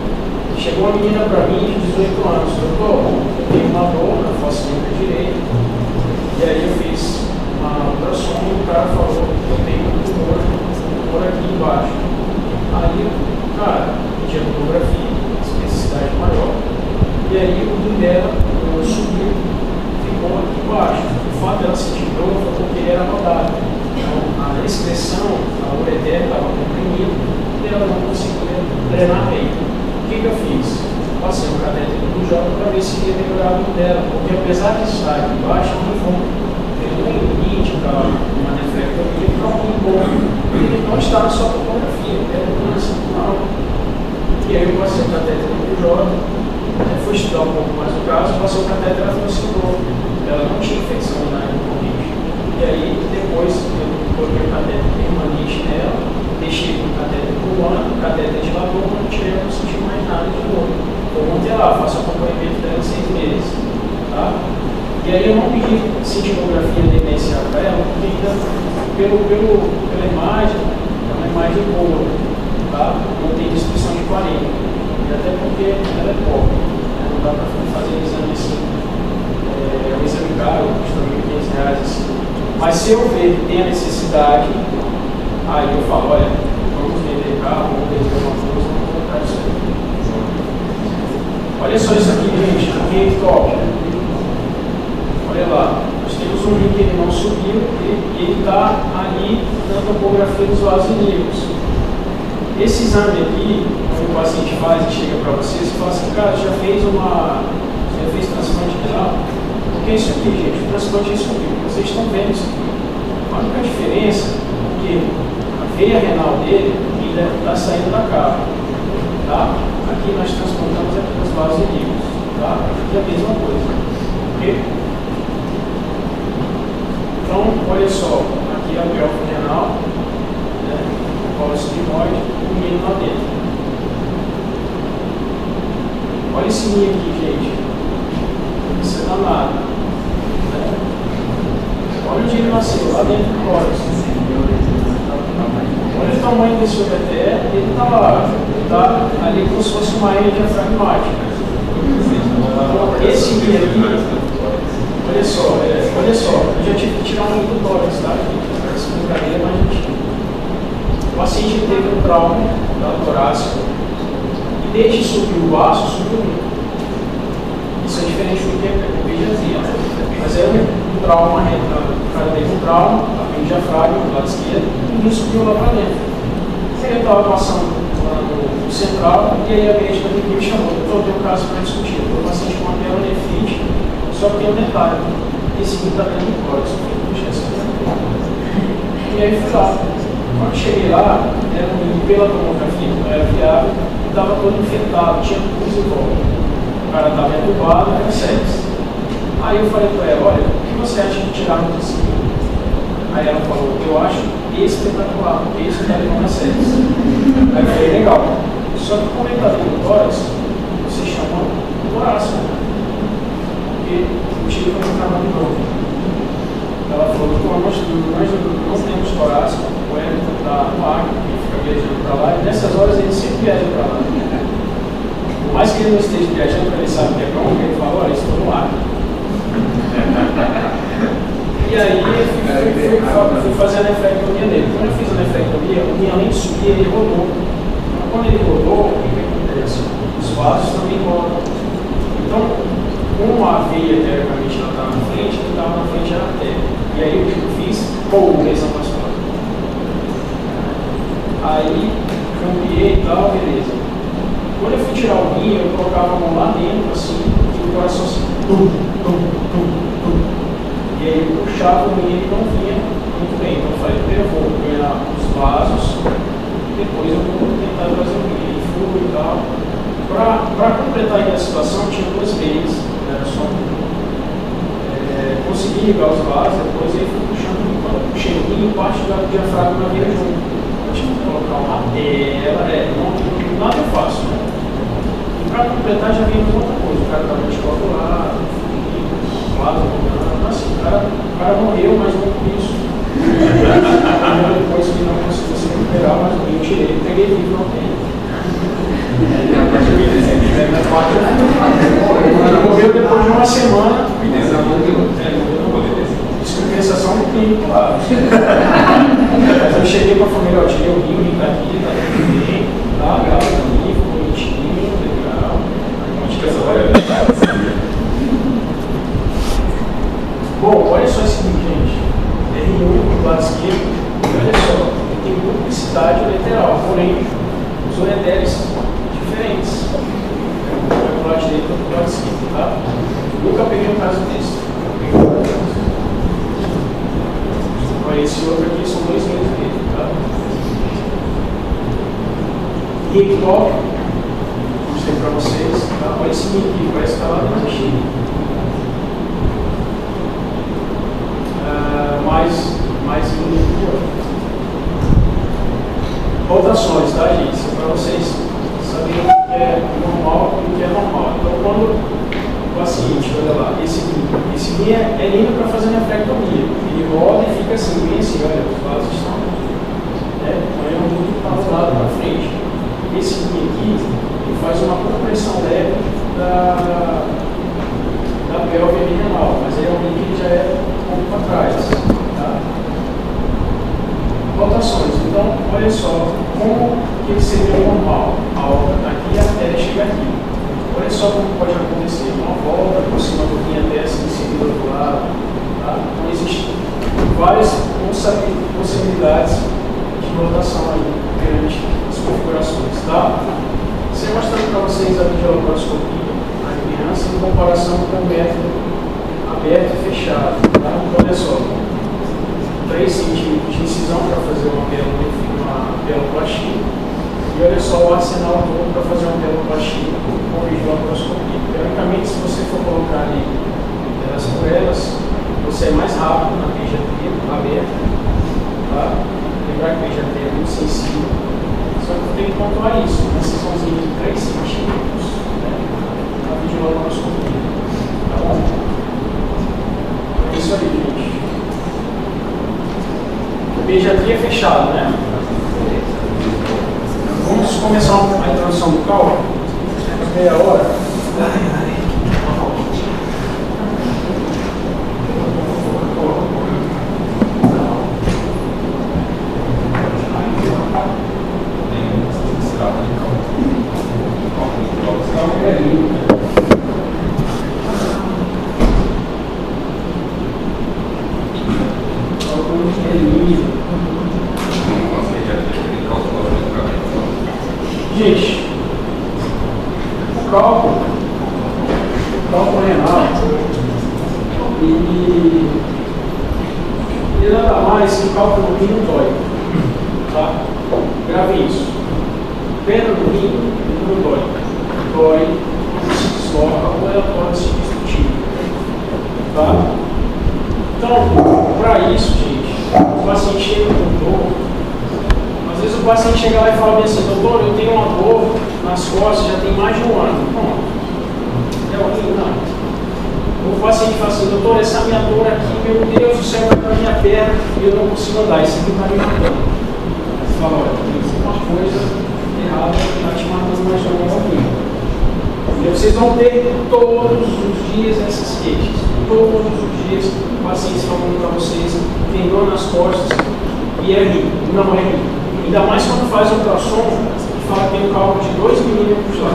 Chegou uma menina pra mim de 18 anos, doutor, eu tenho uma dor na fossa límbica direita. E aí eu fiz uma ultrassom e o cara falou que eu tenho um tumor aqui embaixo. Aí, cara, pedi a tomografia, especificidade maior. E aí o rim dela subiu, ficou aqui embaixo. O fato dela sentir dor foi porque ele era rodado. Então a excreção, a ureter estava comprimida e ela não conseguia drenar bem. O que eu fiz? Passei um catéter do jogo para ver se ia melhorar o rim dela, porque apesar de estar aqui embaixo, não vão ter um limite para uma nefrectomia para um rim bom. Ele não está na sua tomografia, é doença, não. E aí eu passei o catéter do jogo. Fui estudar um pouco mais o caso, passou o catéter, ela falou assim, ela não tinha infecção urinária recorrente. E aí, depois, eu coloquei o catéter permanente nela, deixei com o catéter pulmão, o catéter dilatou, quando tirei, eu não senti mais nada de novo. Vou manter lá, faço acompanhamento dela 6 meses. Tá? E aí eu não pedi cintilografia DMSA para ela, porque ainda, pela imagem, é uma imagem boa. Tá? Não tem descrição de 40. E até porque ela é pobre. Não dá para fazer exame assim. É um exame caro, custa R$1.500 assim. Mas se eu ver que tem a necessidade, aí eu falo, olha, vamos vender carro, vamos vender uma coisa, vamos colocar isso aí. Olha só isso aqui, gente, o rim top. Olha lá, nós temos um rim que ele não subiu e ele está ali na topografia dos vasos ilíacos. Esse exame aqui, quando o paciente faz e chega para você, você fala assim, cara, já fez transplante renal? Porque isso aqui, gente, o transplante subiu. Vocês estão vendo isso aqui. A única diferença é que a veia renal dele ainda está saindo da cava. Tá? Aqui nós transplantamos aqui nos vasos ilíacos. Tá? Aqui é a mesma coisa. Ok? Então, olha só, aqui é a pelve renal, né? O colo sigmoide, o menino lá dentro. Olha esse ninho aqui, gente. Isso é danado. Né? Olha onde ele nasceu, lá dentro do córtex. Olha o tamanho desse ureter, ele está lá. Ele está ali como se fosse uma ilha diafragmática. Então, esse ninho aqui, olha só, eu já tive que tirar um do tórax, tá? Essa brincadeira é mais antiga. O paciente teve um trauma da torácica e desde que subiu o baço, subiu o rim. Isso é diferente do que é epigasia, mas é um trauma, o cara teve um trauma, abriu o diafragma do lado esquerdo e o rim subiu lá para dentro. Ele estava passando lá no central e aí a médica me chamou, eu tenho um caso para discutir, o paciente com uma pielonefrite, só que tem um detalhe, esse rim está dentro do córtex, e aí fui lá. Quando cheguei lá, era um rim pela tomografia, não era viável, e estava todo infectado, tinha pus e volta. O cara estava entubado, era sepsis. Aí eu falei para ela, olha, o que você acha de tirarmos esse rim? Aí ela falou, eu acho espetacular, porque isso está levando a sepsis. Aí eu falei, legal. Só que como ele está dentro do tórax, você chama torácico. Porque o tiro vai entrar de novo. Ela falou, nós não temos torácico, o Everton está no ar, ele fica viajando para lá, e nessas horas ele sempre viaja para lá. Por mais que ele não esteja viajando, ele sabe que é bom, ele fala, olha, estou no ar. E aí fui fazer a nefrectomia dele. Quando eu fiz a nefrectomia, o rim além de subir, ele rodou. Quando ele rodou, o que acontece? Os vasos também rodam. Então, como a veia, teoricamente, ela está na frente, frente, que estava na frente era a artéria. E aí o que eu fiz? Pô, lesão nas costas. Aí, cambiei e tal, beleza. Quando eu fui tirar o rim, eu colocava a mão lá dentro, assim, e o coração assim, tum, tum, tum, tum. E aí eu puxava o rim e ele não vinha muito bem. Então eu falei, primeiro eu vou ganhar os vasos, depois eu vou tentar trazer o rim. E fui e tal. Para completar aí a situação, tinha duas vezes, era só consegui ligar os vasos, depois aí fui puxando o rim. Quando eu puxei o rim, parte do diafragma vinha junto. Eu tinha que colocar uma tela, nada eu faço, né? E para completar já vinha outra coisa, o cara estava descoagulado, quadro rodando, assim, o cara morreu, mas não por isso. Depois que não conseguiu se recuperar, mas eu tirei, peguei vivo não tem. Ele morreu depois de uma semana. Descompensação do clínico lá. Mas eu cheguei para a família, tirei o rim, tá aqui, tá tudo bem, tá, grava ali, ficou bonitinho, legal. Bom, olha só esse rim, gente. R1 do lado esquerdo, olha só, ele tem duplicidade lateral, porém, os ureteres diferentes. Do lado direito e do lado esquerdo, tá? Nunca peguei um caso desse. Olha, esse outro aqui são dois rins dele, tá? E top, mostrei para vocês, tá? Olha esse rim aqui, parece que está lá na China. Mais lindo aqui, ó. Rotações, tá, gente? Isso é para vocês saberem o que é normal e o que é normal. Então, quando o paciente, olha lá, esse rim é lindo para fazer nefrectomia. Ele roda e fica assim, bem assim, olha, os vasos estão. Então, é um rim que está rolado para frente. Esse rim aqui, ele faz uma compressão leve da pelve renal, mas ele é um rim que já é um pouco para trás. Tá? Rotações. Então, olha só como que ele seria normal. A aorta está aqui e a artéria chega aqui. Olha só como pode acontecer. Uma volta por cima do rim até assim, em seguida do lado. Tá? Então, existem várias possibilidades de rotação aí perante as configurações. Tá? Estou mostrando para vocês a videolaparoscopia na criança em comparação com o método aberto e fechado. Tá? Então, olha só. 3 centímetros de incisão para fazer uma peloplastia. E olha só o arsenal todo para fazer uma peloplastia com videolaparoscopia. Teoricamente, se você for colocar ali elas por elas, você é mais rápido na pediatria aberta. Tá? Lembrar que a pediatria é muito sensível. Só que tem que pontuar isso, uma incisãozinha de 3 centímetros, né, na videolaparoscopia. Tá bom? É isso aí, gente. Pediatria fechada, né? Vamos começar a introdução do cálculo. Meia hora. Gente, o cálculo renal, ele nada mais que o cálculo do rim não dói. Tá? Grave isso. Pedra do rim não dói. Dói quando se desloca ou ela pode se discutir. Tá? Então, para isso, gente, o paciente chega com dor. Às vezes o paciente chega lá e fala bem assim, doutor, eu tenho uma dor nas costas já tem mais de um ano. Bom, é horrível, não. O paciente fala assim, doutor, essa minha dor aqui, meu Deus do céu, vai para minha perna e eu não consigo andar, isso aqui está me matando. Você fala, olha, tem uma coisa errada que está te matando mais ou menos aqui. E vocês vão ter todos os dias essas queixas. Todos os dias pacientes falando para vocês, tem dor nas costas e é rim, não é rim. Ainda mais quando faz ultrassom e fala que tem um cálculo de 2 milímetros lá.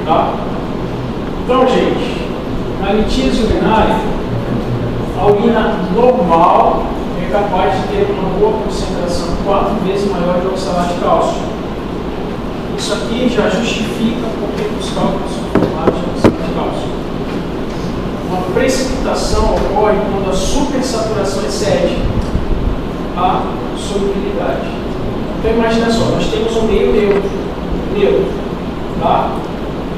Tá? Então, gente, na litíase urinária, A urina normal é capaz de ter uma boa concentração 4 vezes maior de oxalato de cálcio. Isso aqui já justifica porque os cálculos são formados de oxalato de cálcio. Uma precipitação ocorre quando a supersaturação excede a solubilidade. Então imagina só, nós temos um meio neutro, tá?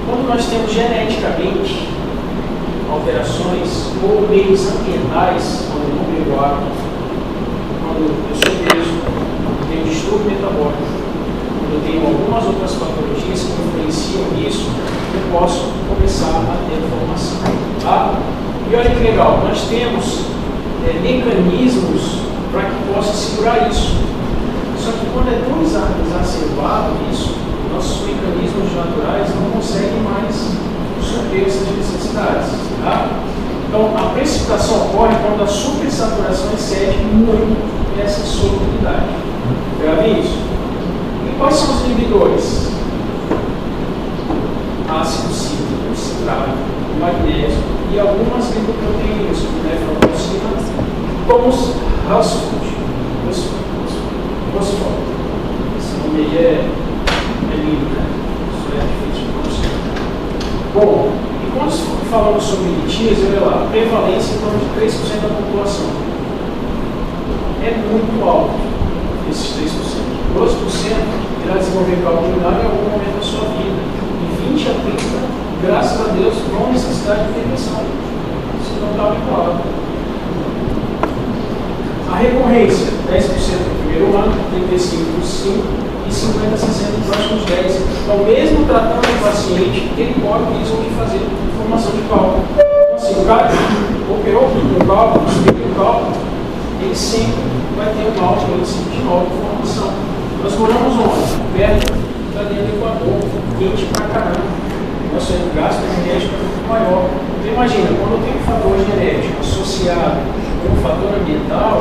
Quando nós temos geneticamente alterações ou meios ambientais, quando eu não bebo água, quando eu sou obeso, quando eu tenho distúrbio metabólico, quando eu tenho algumas outras patologias que influenciam isso, eu posso começar a ter formação. Tá? E olha que legal, nós temos mecanismos para que possa segurar isso. Só que quando é tão exacerbado isso, nossos mecanismos naturais não conseguem mais suprir essas necessidades. Tá? Então, a precipitação ocorre quando a supersaturação excede muito essa solubilidade. Gravem isso. E quais são os inibidores? Ácido cítrico, citrato, magnésio e algumas lipoproteínas, como nefrotoxina, como os Rasfood. Esse nome aí é lindo, né? Isso é difícil de pronunciar. Bom, e quando falamos sobre litíase, olha lá, prevalência em torno de 3% da população. É muito alto, esses 3%. 12% irá desenvolver cálculo urinário em algum momento da sua vida. E 20 a 30, graças a Deus, vão necessitar de intervenção. Isso não está bem claro. A recorrência, 10% no primeiro ano, 35% no 5% e 50% a 60% nos próximos 10%. Então, mesmo tratando o paciente, ele corre o risco de fazer formação de cálculo. Então, assim, o cara operou com cálculo, subiu o cálculo, ele sempre vai ter um alto índice de nova formação. Nós moramos onde? Perto da linha do Equador, quente pra caramba. Nosso gasto energético é muito maior. Então, imagina, quando eu tenho um fator genético associado com um fator ambiental,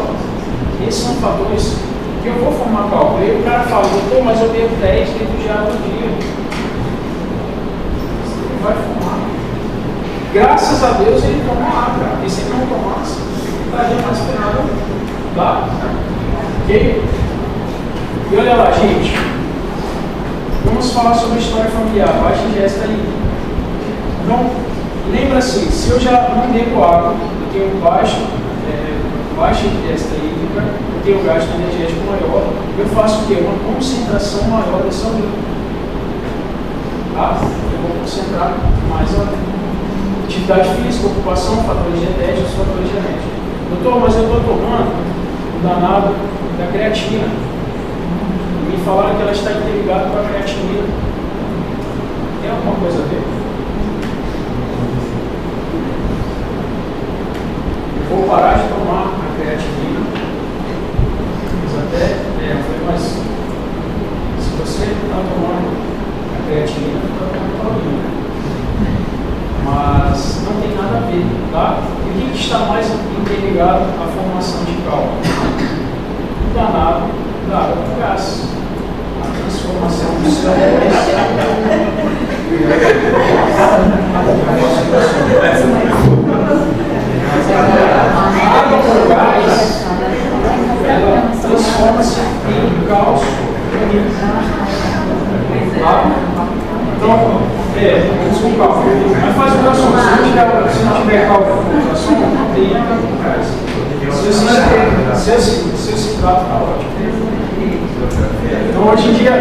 esses são fatores que eu vou formar cálculo. Aí o cara fala, doutor, mas eu bebo 10 litros de água no dia. Ele vai formar. Graças a Deus ele toma água, porque se ele não tomasse, ele estaria mais ferrado. Tá? Ok? E olha lá, gente. Vamos falar sobre a história familiar, baixa ingesta hídrica. Então, lembra assim, se eu já não bebo água, eu tenho baixa ingesta hídrica, eu tenho gasto energético maior, eu faço o quê? Uma concentração maior dessa urina. Tá? Eu vou concentrar mais a atividade física, ocupação, fatores genéticos, fatores genéticos. Doutor, mas eu estou tomando o danado da creatina. Me falaram que ela está interligada com a creatinina. Tem alguma coisa a ver? Eu vou parar de tomar a creatinina. Mas mas se você está tomando a creatinina, está tomando taurina. Mas não tem nada a ver, tá? E o que está mais interligado à formação de cálculo? O danado da água com gás. A transformação do seu a água com gás, ela transforma-se em cálcio. Tá? Então, desculpa, mas faz o ultrassom. Se não tiver cálculo com ultrassom, não tem água com gás. Se esse prato está ótimo. Então hoje em dia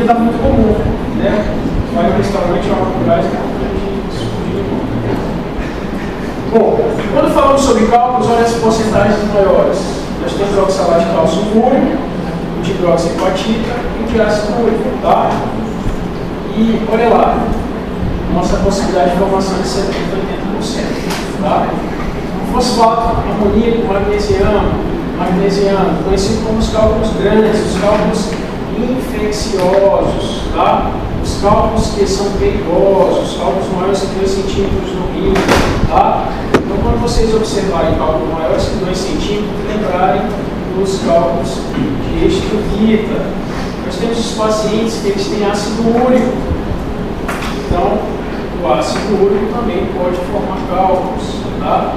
está muito comum, né? Vai no restaurante, água com gás, bom, quando falamos sobre cálculos, olha as porcentagens maiores. Nós temos o oxalato de cálcio úrico, o de hidroxiapatita e o de ácido úrico, tá? E olha lá, nossa possibilidade de formação de 70% a 80%, tá? Fosfato, amoníaco, magnesiano, conhecido como os cálculos grandes, os cálculos infecciosos, tá? Os cálculos que são perigosos, os cálculos maiores que 2 centímetros no rim, tá? Então, quando vocês observarem cálculos maiores que 2 centímetros, lembrarem dos cálculos de Estruvita. Nós temos os pacientes que eles têm ácido úrico. Então, o ácido úrico também pode formar cálculos, tá?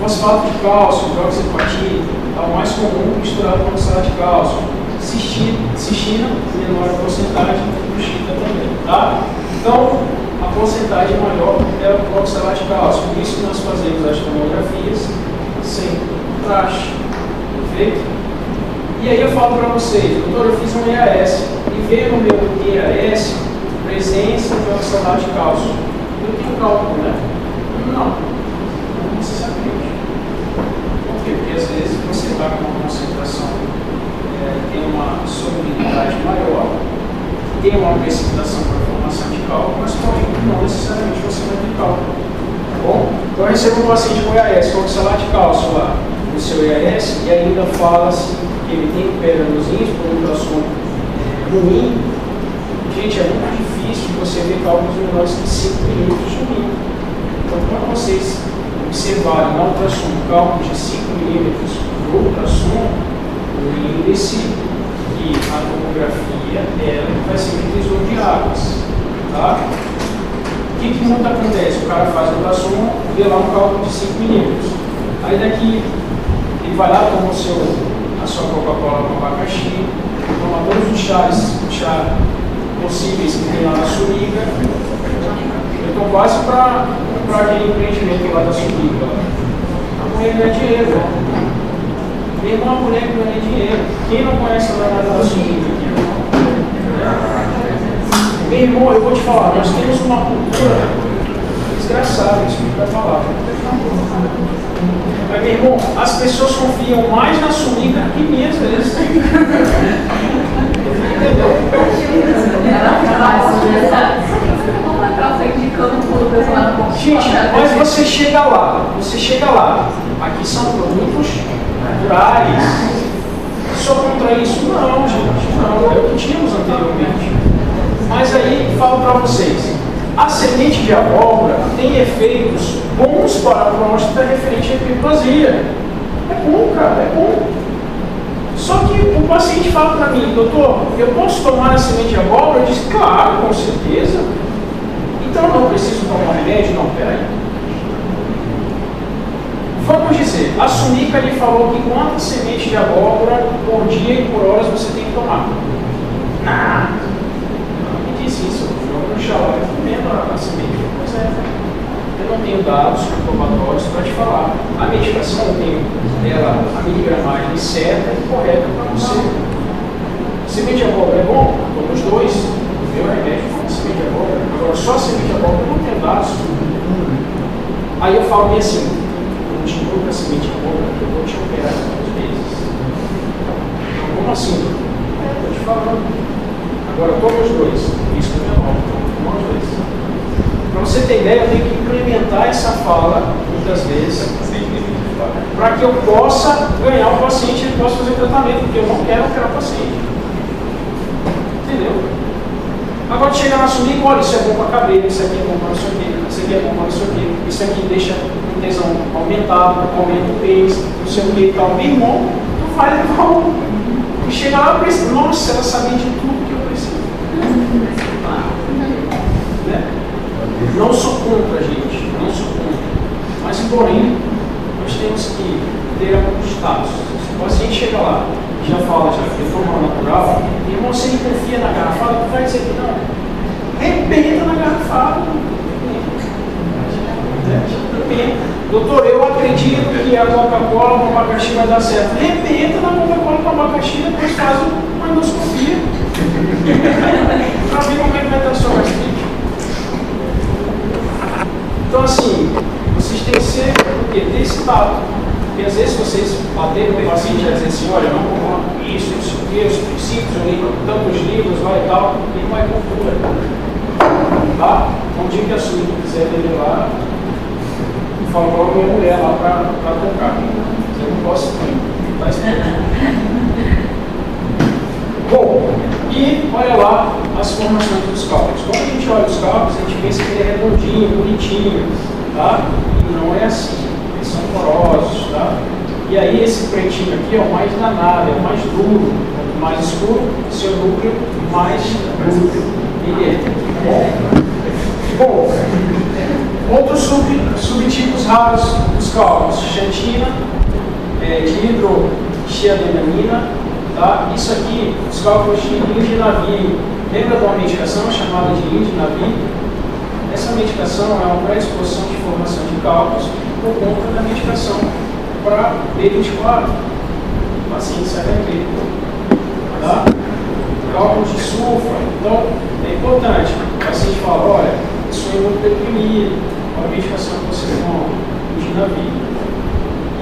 Fosfato de cálcio, hidroxiapatita, é o mais comum misturado com oxalato de cálcio. Cistina, menor a porcentagem, bruxita também, tá? Então, a porcentagem maior é o oxalato de cálcio. Por isso que nós fazemos as tomografias sem traste, perfeito? E aí eu falo para vocês, doutor, eu fiz um EAS e veio no meu EAS presença de oxalato de cálcio. Eu tenho cálculo, né? Não necessariamente. Por quê? Porque às vezes você está com uma concentração, tem uma solubilidade maior, tem uma precipitação para a formação de cálculo, mas porém não necessariamente você vai ter cálculo. Tá bom? Então eu recebo um paciente com EAS, com oxalato de cálcio lá no seu EAS, e ainda fala-se que ele tem pedra nos rins por ultrassom ruim. Gente, é muito difícil você ver cálculos menores que 5 milímetros no rim. Então, quando vocês observarem na ultrassom cálculos de 5 milímetros no ultrassom, lembre-se que a tomografia vai ser um divisor de águas. Tá? O que muito acontece? O cara faz o ultrassom e vê lá um cálculo de 5 milímetros. Aí daqui ele vai lá, toma a sua Coca-Cola com abacaxi, toma todos os chás possíveis que tem lá na Suriga. Eu estou quase para aquele empreendimento lá da Suriga. A mulher ganha dinheiro. Tem uma mulher que ganha dinheiro. Quem não conhece a danada da Suriga aqui? Meu irmão, eu vou te falar, nós temos uma cultura desgraçada, isso que vai falar. Mas, meu irmão, as pessoas confiam mais na Suriga que minhas vezes. Gente, mas você chega lá, aqui são produtos naturais. Só contra isso? Não, gente, não, é o que tínhamos anteriormente. Mas aí, falo para vocês, a semente de abóbora tem efeitos bons para a próstata referente à hiperplasia. É bom, cara, é bom. Só que o paciente fala para mim, doutor, eu posso tomar a semente de abóbora? Eu disse, claro, com certeza. Então não preciso tomar remédio? Não, peraí. Vamos dizer, a Sunica lhe falou que quantas sementes de abóbora por dia e por horas você tem que tomar? Não me disse isso, eu vou comendo a semente. Pois é, eu não tenho dados comprobatórios para te falar. A medicação eu tenho dela, a miligramagem certa e correta para você. Semente de abóbora é bom? Toma os dois. O meu remédio foi semente de abóbora. Agora, só semente de abóbora eu não tenho dados. Aí eu falo bem assim, continua com a semente de abóbora que eu vou te operar em 2 meses. Então, como assim? Estou te falando. Agora, toma os dois. Isso não é bom. Toma os dois. Para você ter ideia, eu tenho que implementar essa fala, muitas vezes, para que eu possa ganhar o paciente e possa fazer o tratamento, porque eu não quero operar o paciente. Entendeu? Agora chega na Sunica, olha, isso é bom para a cabelo, isso aqui é bom para isso aqui, isso aqui é bom para isso aqui, isso aqui deixa o tesão aumentado, aumenta o pênis, não sei o que e tal. Meu irmão, tu faz igual. E chega lá e pensa, nossa, ela sabia de tudo que eu preciso. Né? Não sou contra, gente, não sou contra. Mas, porém, nós temos que ter alguns status. Se o paciente chega lá, já fala, já que eu estou natural, e você confia na garrafada, tu vai dizer que não. Arrebenta na garrafada. Doutor, eu acredito que a Coca-Cola com abacaxi vai dar certo. Arrebenta na Coca-Cola com abacaxi e depois faz uma endoscopia. Para ver como é que vai estar a sua gastrite. Então, assim, vocês têm que ser, ter esse tato. Porque às vezes vocês baterem no paciente e dizem assim, olha, não como isso, isso, os princípios, eu li tantos livros lá e tal, e não é cultura. Tá? Não diga que a sua quiser dele lá, fala logo a minha mulher lá para tocar. Eu não posso tá explicando. Bom, e olha lá as formações dos cálculos. Quando a gente olha os cálculos, a gente pensa que ele é redondinho, bonitinho, tá? E não é assim. Eles são porosos, tá? E aí esse pretinho aqui é o mais danado, é o mais duro. Quanto mais escuro, seu núcleo mais duro ele é. Bom, outro subtipo tipos raros dos cálculos: xantina, dihidroxiadenamina, tá? Isso aqui, os cálculos de indinavir. Lembra de uma medicação chamada de indinavir? Essa medicação é uma pré-exposição de formação de cálculos por conta da medicação para B24, paciente CHP, tá? Cálculos de sulfa. Então, é importante. O paciente fala: olha, isso é muito deprimido, qual a medicação que você toma? Indinavir.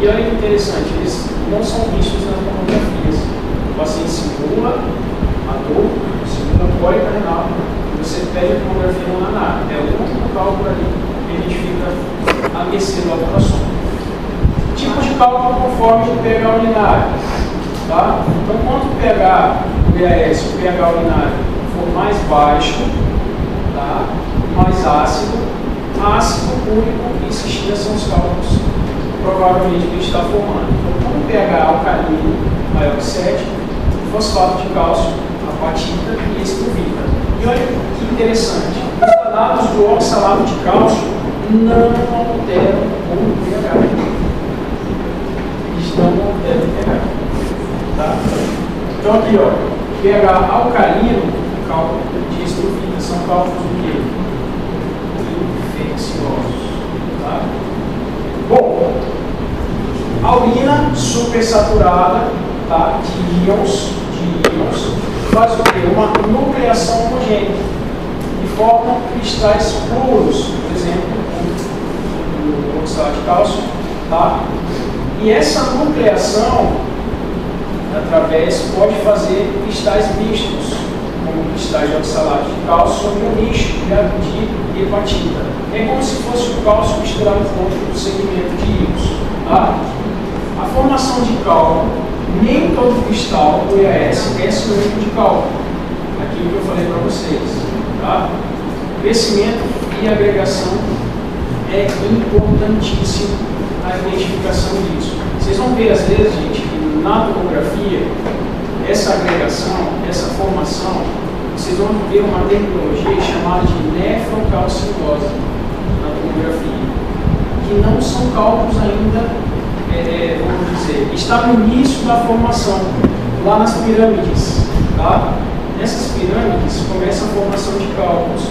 E olha que interessante, eles não são vistos nas tomografias. O paciente simula a dor, simula a cólica renal, e você pede a tomografia não dá nada. É o último cálculo ali que a gente fica a mercê do ultrassom. Tipo de cálculo conforme o pH urinário. Tá? Então, quanto o pH, o VAS, o pH urinário for mais baixo, tá? Mais ácido, úrico e cistida são os cálculos provavelmente que a gente está formando. Então, quando o pH alcalino maior que 7, fosfato de cálcio, apatita e estruvita. E olha que interessante, os danados do oxalato de cálcio não alteram o pH. Eles não alteram o pH. Tá? Então aqui, ó, pH alcalino, cálculo de estruvita, são cálculos do quê? Infecciosos. Tá? Bom, a urina supersaturada, tá, de íons, faz o quê? Uma nucleação homogênea e formam cristais puros, por exemplo, o oxalato de cálcio, tá? E essa nucleação, através, pode fazer cristais mistos, como cristais de oxalato de cálcio sobre um nicho de hepatita. É como se fosse o cálcio misturado com outro segmento de íons. Tá? A formação de cálculo, nem todo cristal do EAS é sinônimo de cálculo. Aquilo que eu falei para vocês. Tá? Crescimento e agregação é importantíssimo a identificação disso. Vocês vão ver, às vezes, gente, que na tomografia, essa agregação, essa formação, vocês vão ver uma terminologia chamada de nefrocalcinose na tomografia, que não são cálculos ainda, vamos dizer, está no início da formação, lá nas pirâmides, tá? Nessas pirâmides começa a formação de cálculos.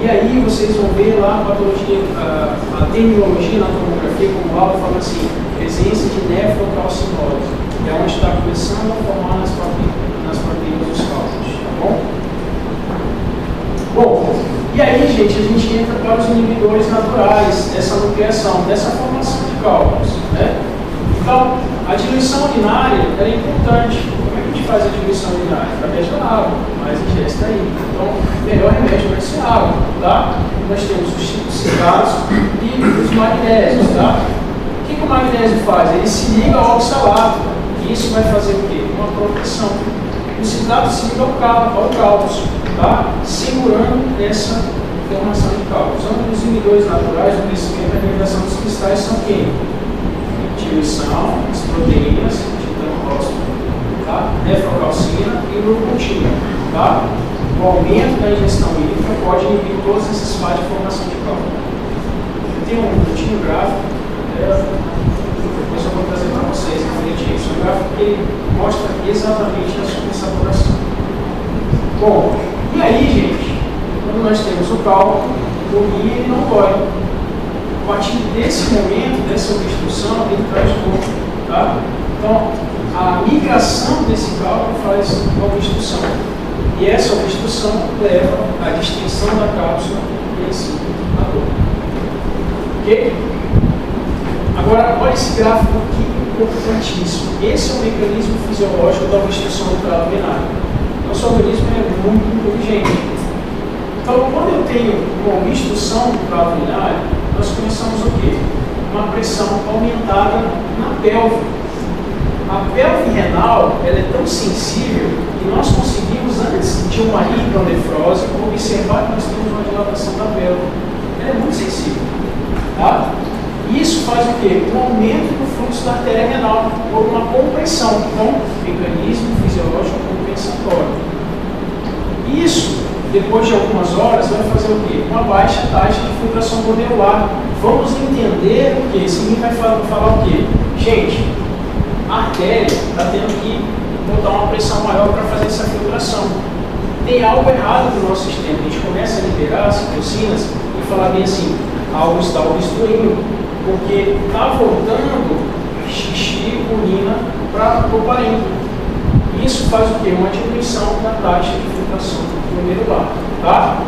E aí vocês vão ver lá a patologia, a terminologia na tomografia, como Laura fala assim, presença de nefrocalcinose. É onde está começando a formar nas proteínas dos cálculos, tá bom? Bom, e aí, gente, a gente entra para os inibidores naturais dessa nucleação, dessa formação de cálculos, né? Então, a diluição urinária é importante. Como é que a gente faz a diluição urinária? Através da água, mas ingesta aí. Então, o melhor remédio vai ser água, tá? Nós temos os citratos e os magnésios, tá? O que o magnésio faz? Ele se liga ao oxalato. E isso vai fazer o quê? Uma proteção. O citrato se liga ao cálcio, tá? Segurando essa formação de cálculos. Então, os inibidores naturais do crescimento e agregação dos cristais são quem? Diluição, as proteínas, tá? Nefrocalcina e glucotina, tá? O aumento da ingestão hídrica pode inibir todas essas fases de formação de cálculo. Eu tenho um curtinho gráfico, depois eu vou trazer para vocês, esse gráfico que mostra exatamente a supersaturação. Bom, e aí, gente, quando nós temos o cálculo, o rim ele não dói. A partir desse momento, dessa obstrução, ele traz dor, tá? Então, a migração desse cálculo faz a obstrução. E essa obstrução leva à distensão da cápsula e assim a dor. Ok? Agora, olha esse gráfico aqui, importantíssimo. Esse é o mecanismo fisiológico da obstrução do trato urinário. Nosso organismo é muito inteligente. Então, quando eu tenho uma obstrução do trato urinário, nós começamos o quê? Uma pressão aumentada na pelve. A pelve renal ela é tão sensível que nós conseguimos, antes de uma hidronefrose, observar que nós temos uma dilatação da pelve. Ela é muito sensível. Tá? Isso faz o quê? Um aumento do fluxo da artéria renal por uma compressão. Então, mecanismo fisiológico compensatório. Isso depois de algumas horas, vai fazer o quê? Uma baixa taxa de filtração glomerular. Vamos entender o que? Esse livro vai falar o quê? Gente, a artéria está tendo que botar uma pressão maior para fazer essa filtração. Tem algo errado no nosso sistema. A gente começa a liberar citocinas e falar bem assim, algo está obstruindo, porque está voltando xixi, urina para o parênquima. Isso faz o quê? Uma diminuição da taxa de filtração glomerular, tá?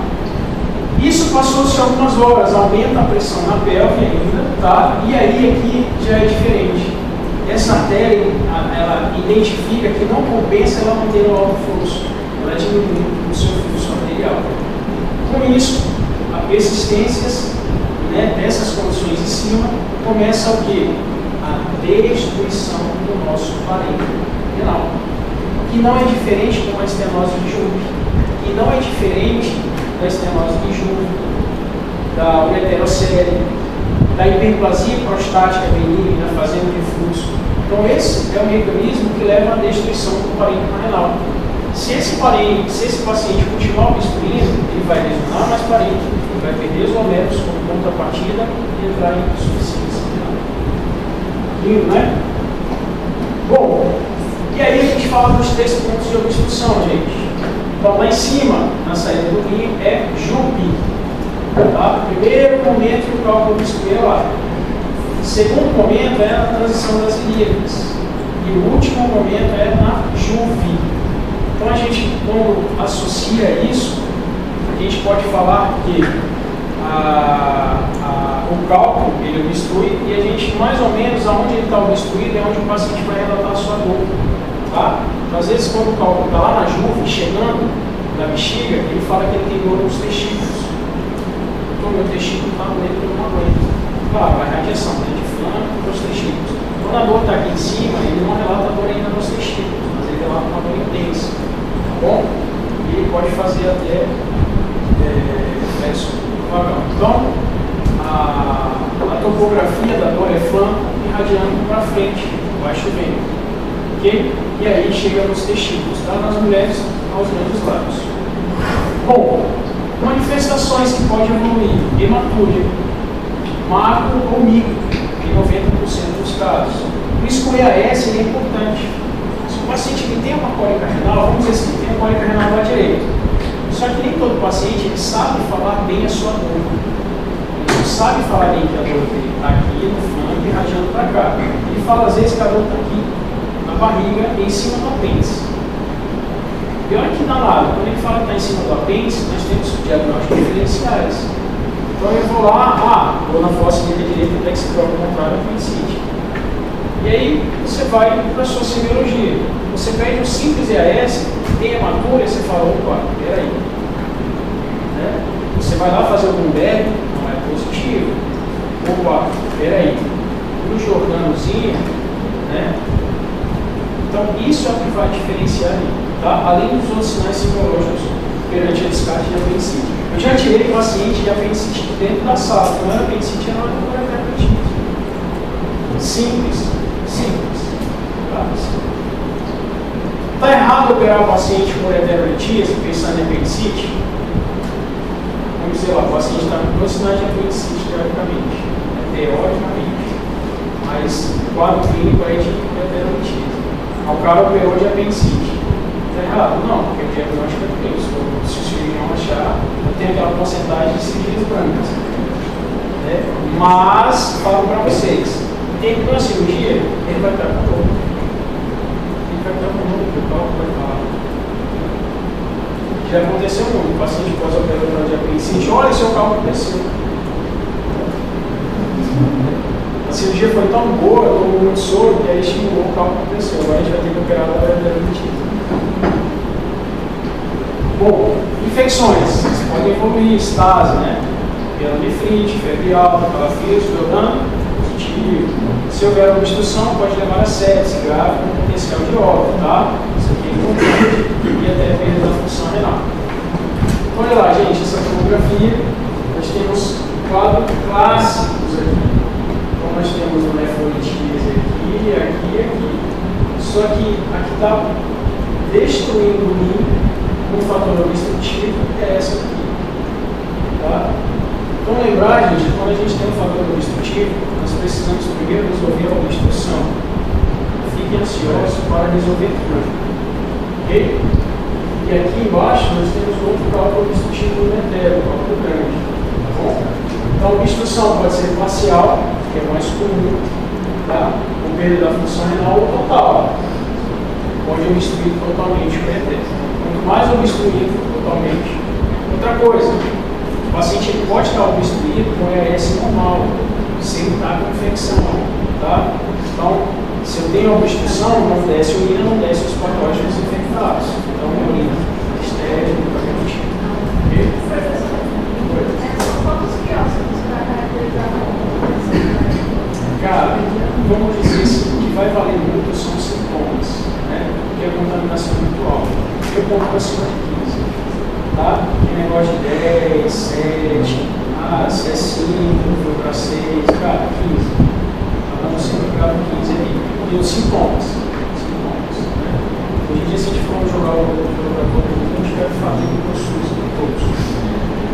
Isso passou-se algumas horas, aumenta a pressão na pelve ainda, tá? E aí aqui já é diferente. Essa artéria, ela identifica que não compensa ela manter o alto fluxo, ela diminui o seu fluxo arterial. Com isso, a persistências, né, dessas condições em cima, começa o quê? A destruição do nosso parênquima renal, que não é diferente com a estenose de Joubert, que não é diferente da estenose de Joubert, da ureterocele, da hiperplasia prostática benigna fazendo refluxo. Então esse é o mecanismo que leva à destruição do parênquima renal. Se esse paciente continuar obstruindo, ele vai lesionar mais parênquima, ele vai perder os glomérulos como contrapartida e entrar em insuficiência renal. Lindo, né? Bom, e aí a gente fala dos 3 pontos de obstrução, gente. Então lá em cima, na saída do rim, é Joubert. Tá? Primeiro momento que o cálculo obstrui é lá. Segundo momento é na transição das ilíacas. E o último momento é na Jouvert. Então a gente, quando associa isso, a gente pode falar que o cálculo ele obstrui e a gente, mais ou menos, aonde ele está obstruído é onde o paciente vai relatar a sua dor. Tá? Então, às vezes, quando o cálculo está lá na Jouvert, chegando na bexiga, ele fala que ele tem dor nos testículos. Então, meu testículo está doendo, eu não aguento. Claro, a radiação está inflando os testículos. Quando a dor está aqui em cima, ele não relata a dor ainda nos testículos, mas ele relata uma dor intensa. Tá bom? E ele pode fazer até reflexo vagal. Então, a topografia da dor é flanco irradiando para frente, baixo ventre. Ok? E aí chega nos testículos, tá? Nas mulheres, aos grandes lábios. Bom, manifestações que podem evoluir: hematúria, macro ou micro, em 90% dos casos. Por isso que o EAS é importante. Se o paciente ele tem uma cólica renal, vamos dizer assim, tem a cólica renal da direita. Só que nem todo paciente ele sabe falar bem a sua dor. Ele não sabe falar bem que a dor dele está aqui no flanco e irradiando para cá. Ele fala às vezes que a dor está aqui na barriga e em cima do apêndice. E olha que danado, quando ele fala que está em cima do apêndice, nós temos diagnósticos diferenciais. Então eu vou lá, dor na fossa direita, plexicral contrário, apendicite. E aí você vai para a sua semiologia. Você pede um simples EAS, tem hematúria, você fala, opa, peraí. Né? Você vai lá fazer o Bloomberg, não é positivo. Opa, peraí. No Jordanozinho, né? Então, isso é o que vai diferenciar ali, tá? Além dos outros sinais psicológicos perante a descarte de apendicite. Eu já tirei paciente de apendicite dentro da sala, não era apendicite, era uma apendicite. Simples, simples. Tá errado operar o paciente com ureterolitíase, pensando em apendicite? Vamos dizer lá, o paciente está com 2 sinais de apendicite, teoricamente, teoricamente, mas o quadro clínico é de ureterolitíase. O cara operou de apendicite. Está errado? Não, porque o diagnóstico é clínico. Se o cirurgião achar, eu tenho aquela porcentagem de cirurgias brancas. Né? Mas, falo para vocês, terminou a cirurgia, ele vai estar com dor. Ele vai estar com dor, porque o cálculo vai falar. Já aconteceu muito, o paciente pós-operatório de apendicite, olha, seu cálculo desceu. A cirurgia foi tão boa, tomou muito soro, que aí estimulou o cálculo desceu. Agora a gente vai ter que operar a ureterolitíase. Bom, infecções, podem evoluir, estase, né? Pielonefrite, febre alta, calafrios, deodano, positivo. Se houver obstrução, pode levar a sepse grave com potencial de óbito, tá? Isso aqui é importante. E até perda da função renal. Olha lá, gente, essa tomografia, nós temos quadros clássicos aqui. Então nós temos o nefrolitíase aqui, aqui e aqui. Só que aqui está destruindo o rim, no fator obstrutivo é essa aqui. Tá? Então lembrar, gente, quando a gente tem um fator obstrutivo, nós precisamos primeiro resolver a obstrução. Fiquem ansiosos para resolver tudo. Ok? E aqui embaixo nós temos outro cálculo obstrutivo uretério, cálculo grande. Tá bom? Então a obstrução pode ser parcial, que é mais comum, tá? Com perda da função renal ou total. Pode obstruir totalmente o ureter. Quanto mais obstruído totalmente. Outra coisa, o paciente ele pode estar obstruído com EAS normal, sem estar com infecção. Tá? Então, se eu tenho obstrução, não desce urina, não desce os patógenos infectados. Então, a urina estéril, ok? Quantos quiosques para caracterizar a Cara, vamos dizer assim, o que vai valer muito são os sintomas, né? Porque a contaminação é muito alta. Eu ponto acima de 15, tá? Tem negócio de 10, 7, se é 5, foi para 6, cara, 15. Tá? Vamos sempre ficar com 15 ali. E os sintomas, né? Hoje em dia, se a gente for jogar o laboratório, a gente vai fazer com os SUS de todos.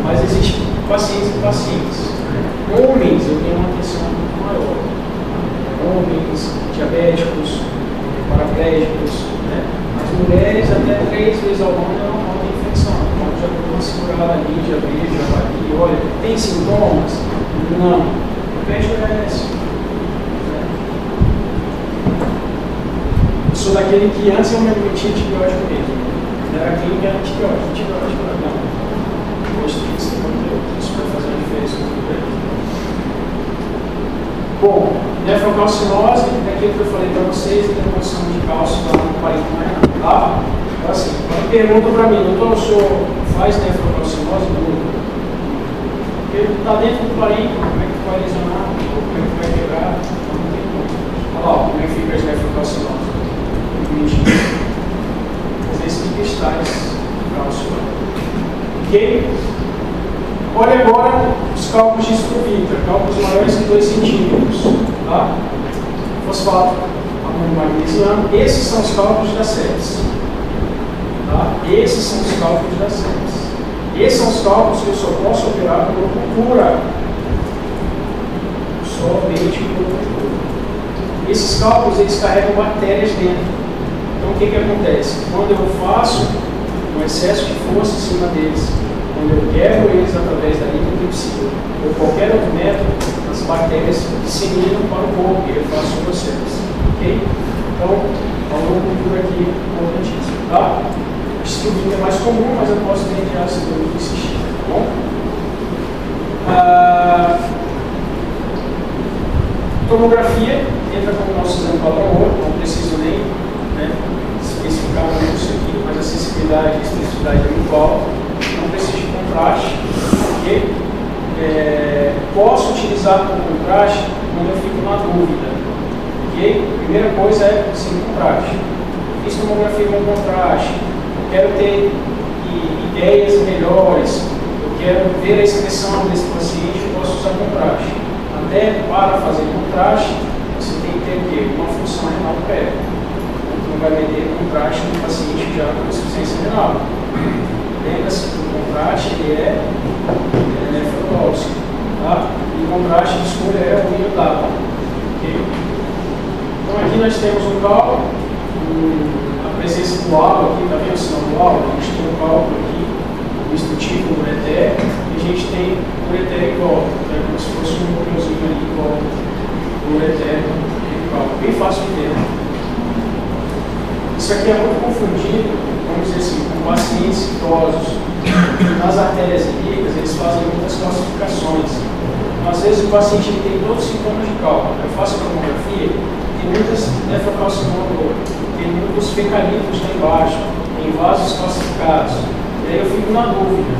Mas existem pacientes e pacientes. Homens, eu tenho uma atenção muito maior. Homens, diabéticos, paraplégicos, né? As mulheres, até 3 vezes ao ano, é normal de infecção. Então, já dou uma segurada ali, já vejo, já vai aqui, olha, tem sintomas? Não. O pede ORS. Eu sou daquele que antes eu me admitia antibiótico mesmo. Era clínica antibiótico não. Hoje tem que ser conteúdo, isso vai fazer uma diferença muito grande. Bom, nefrocalcinose, daquilo que eu falei para vocês, interposição de cálcio lá no parênquima, tá? Então assim, quando perguntam para mim, doutor, o senhor faz nefrocalcinose? Não. Porque está dentro do parênquima, como é que vai lesionar, como é que vai quebrar, então não tem como. Olha lá, como é que fica as nefrocalcinose. Às vezes tem cristais de cálcio lá. Ok? Olha agora os cálculos de Scovita, cálculos maiores que 2 centímetros. Tá? Fosfato, amônio magnesiano. Esses são os cálculos da sepsis. Tá? Esses são os cálculos da sepsis. Esses são os cálculos que eu só posso operar por cultura. Somente por cultura. Esses cálculos eles carregam bactérias dentro. Então o que acontece? Quando eu faço um excesso de força em cima deles, quando eu quebro eles através da lipotripsina ou qualquer outro método, as bactérias disseminam para o corpo e eu faço o processo. Ok? Então, a cultura aqui é importantíssima. Tá? O estudo é mais comum, mas eu posso mediar se eu insistir. Tá bom? Tomografia entra como nosso exame padrão, não preciso nem especificar muito isso aqui, mas a sensibilidade e especificidade é muito alta, não precisa de contraste, ok? Posso utilizar com contraste quando eu fico na dúvida, ok? Primeira coisa é sem contraste. Fiz tomografia com contraste, eu quero ter ideias melhores, eu quero ver a expressão desse paciente, eu posso usar contraste. Até para fazer contraste, você tem que ter o quê? Uma função renal prévia. Não vai meter contraste no paciente já com insuficiência renal. Lembra-se que o contraste ele é nefrotóxico. Tá? E o contraste de escolha é o iodato. Okay? Então aqui nós temos um cálculo, a presença do álcool aqui, está vendo o sinal do álcool? A gente tem um cálculo aqui, o instrutivo, o ureter, e a gente tem o ureter em volta, é como se fosse um núcleozinho ali em volta do ureter em cálculo. Bem fácil de ver. Isso aqui é muito confundido, vamos dizer assim, com pacientes idosos. Nas artérias ilíacas, eles fazem muitas classificações. Então, às vezes o paciente ele tem todos os sintomas de cálculo. Eu faço a tomografia, tem muitas nefrocalcinose, tem muitos fecalíticos lá embaixo, tem vasos classificados. E aí eu fico na dúvida.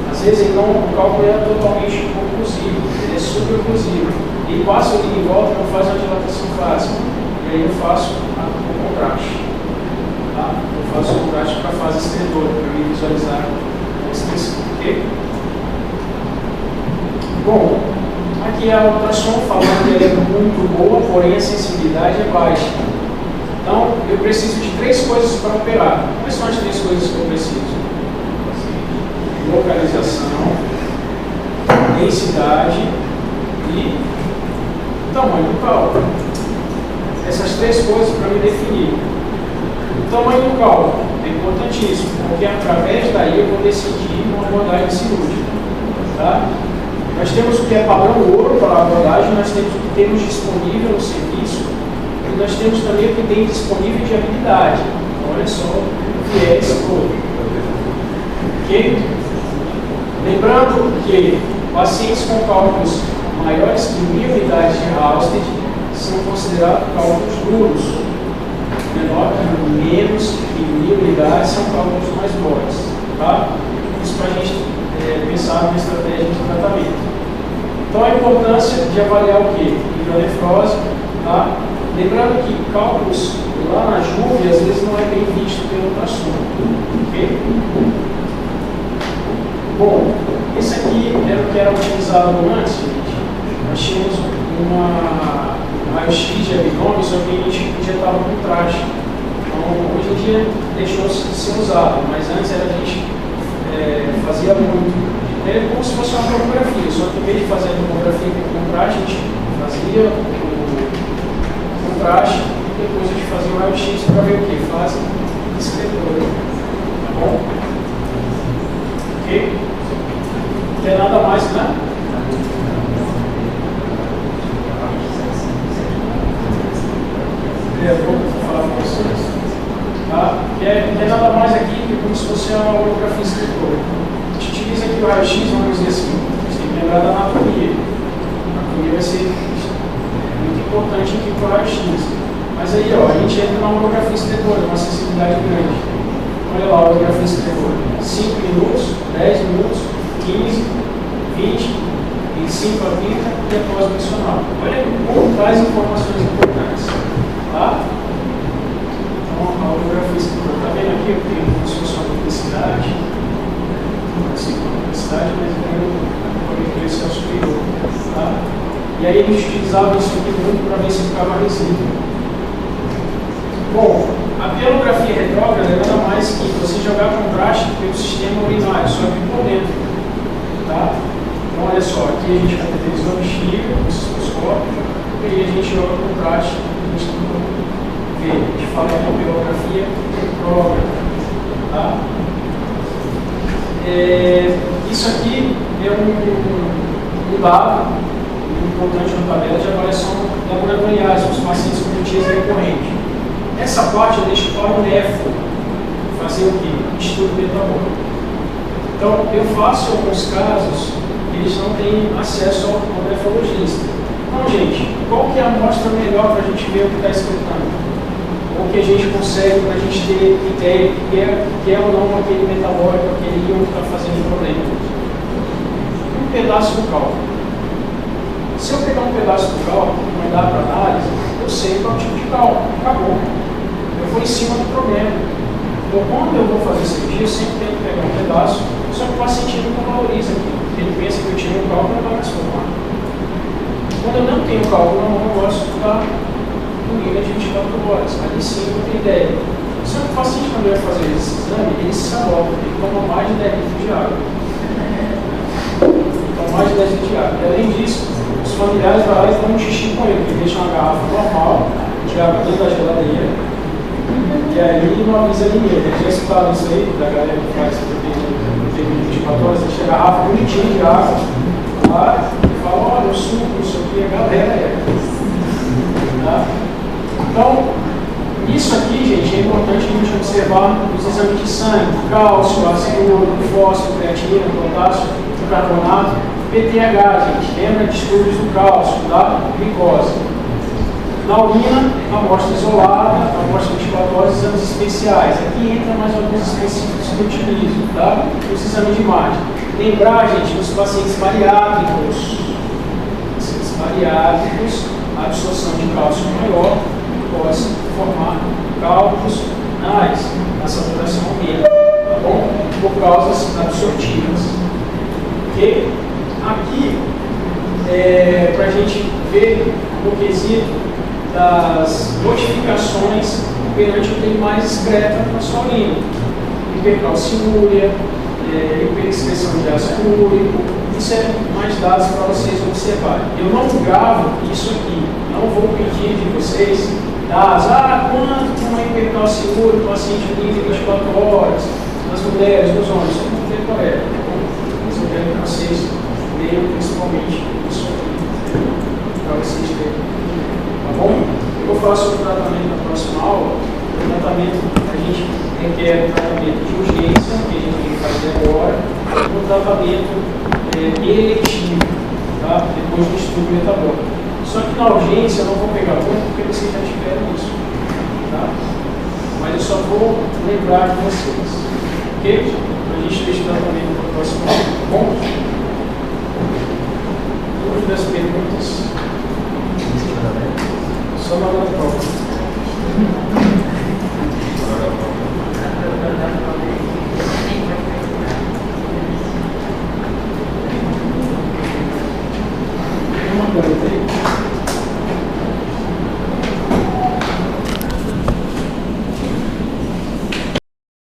Às vezes o cálculo é totalmente conclusivo, ele é superoclusivo. Ele passa ali em volta e não faz uma dilatação fácil. E aí eu faço o contraste. Tá? Eu faço o contraste para a fase estretora, para me visualizar a extensão. Ok? Bom, aqui a ultrassom falando que ela é muito boa, porém a sensibilidade é baixa. Então, eu preciso de 3 coisas para operar. Quais são as 3 coisas que eu preciso? Localização, densidade e tamanho do cálculo. Essas 3 coisas para me definir. O tamanho do cálculo é importantíssimo, porque através daí eu vou decidir uma abordagem cirúrgica. Tá? Nós temos o que é padrão ouro para a abordagem, nós temos o que temos disponível no serviço e nós temos também o que tem disponível de habilidade. Olha só o que é esse todo. Ok? Lembrando que pacientes com cálculos maiores que 1000 unidades de Halsted são considerados cálculos duros. Menor que menos que 1000 unidades são cálculos mais moles. Tá? Isso para a gente pensar na estratégia de tratamento. Então a importância de avaliar o que? Hidronefrose. Tá? Lembrando que cálculos lá na Juve às vezes não é bem visto pelo ultrassom. Ok? Bom, esse aqui era o que era utilizado antes, gente. Nós tínhamos uma raio-x de abdômen, só que a gente injetava com traste. Então, hoje em dia deixou de ser usado, mas antes a gente fazia muito. Era como se fosse uma tomografia, só que em vez de fazer a tomografia com contraste, a gente fazia o contraste e depois a gente fazia o raio-x para ver o que? Fase excretora. Tá bom? Ok? Não tem nada mais, né? Vou falar para vocês. Tá? Que é nada mais aqui que como se fosse uma holografia escritora. A gente utiliza aqui o raio-x, vamos dizer assim. Você tem que lembrar da anatomia. A anatomia vai ser muito importante aqui para o raio-x. Mas aí, ó, a gente entra na holografia escritora, uma sensibilidade grande. Olha lá a holografia escritora. 5 minutos, 10 minutos, 15, 20, 25 a 30 e a pós-mencional. Olha como traz informações importantes. Tá? Então, a holografia escritora. Está vendo aqui? Eu tenho como se fosse uma duplicidade. Não sei qual é a duplicidade, mas eu tenho uma frequência superior. Tá? E aí eles utilizavam isso aqui muito para ver se ficava resíduo. Bom, a pielografia retrógrada é nada mais que você jogar contraste pelo sistema urinário, só que por dentro. Tá? Então, olha só, aqui a gente caracterizou a bexiga, o cistoscópio, e aí a gente joga contraste, a gente vê, a gente fala de pielografia retrógrada. Tá? Isso aqui é um dado importante na tabela de avaliação laboratorial dos pacientes com litíase recorrente. Essa parte eu deixo para o nefro fazer o quê? Estudo metabólico. Então, eu faço alguns casos, eles não têm acesso ao nefrologista. Então, gente, qual que é a amostra melhor para a gente ver o que está escutando? Ou que a gente consegue para a gente ter ideia que é ou não aquele metabólico, aquele íon que está fazendo problema? Um pedaço do cálculo. Se eu pegar um pedaço do cálculo e mandar para análise, eu sei qual tipo de cálculo. Acabou. Eu vou em cima do problema. Então, quando eu vou fazer cirurgia, eu sempre tenho que pegar um pedaço, só que o paciente nunca valoriza aquilo. Ele pensa que eu tirei um cálculo e não vai mais formar. Quando eu não tenho cálculo na mão, eu gosto de estar no nível de 24 horas. Ali sim eu tenho ideia. Só que o paciente, quando vai fazer esse exame, ele se sabota, ele toma mais de 10 litros de água. Toma mais de 10 litros de água. E além disso, os familiares vão lá e dão um xixi com ele, porque deixam uma garrafa normal de água dentro da geladeira. E aí não avisa ninguém. Eu já escutado isso aí, da galera que faz de 24 horas, deixa a garrafa bonitinha de água lá e fala, olha, eu suco, isso aqui, a galera tá? Então, isso aqui, gente, é importante a gente observar os exames de sangue, cálcio, ácido, fósforo, creatina, potássio, carbonato, PTH, gente, lembra de estudos do cálcio, da glicose. Na urina, amostra isolada, amostra 24 horas, exames especiais. Aqui entra mais alguns específicos que eu utilizo, tá? Os exames de imagem. Lembrar, gente, dos pacientes bariátricos. Pacientes bariátricos, a absorção de cálcio maior pode formar cálculos renais, a saturação aumenta, tá bom? Por causas absortivas. Ok? Aqui, para a gente ver o quesito das modificações operante eu tenho mais excreta na sua urina. Hipercalciúria, hiperexpressão de ácido úrico, isso é mais dados para vocês observarem. Eu não gravo isso aqui, não vou pedir de vocês dados, quanto uma hipercalciúria, paciente urina 24 horas, nas mulheres, nos homens, isso não tem correto. Mas eu quero que vocês leiam principalmente isso aqui, para vocês verem. Tá bom? Eu faço o tratamento na próxima aula. O tratamento, a gente requer um tratamento de urgência, que a gente tem que fazer agora, e um tratamento eletivo, tá? Depois do estudo metabólico. Só que na urgência eu não vou pegar muito, porque vocês já tiveram isso, tá? Mas eu só vou lembrar de vocês, ok? A gente deixa o tratamento para a próxima aula, tá bom? Dúvidas, perguntas? Só na hora da prova.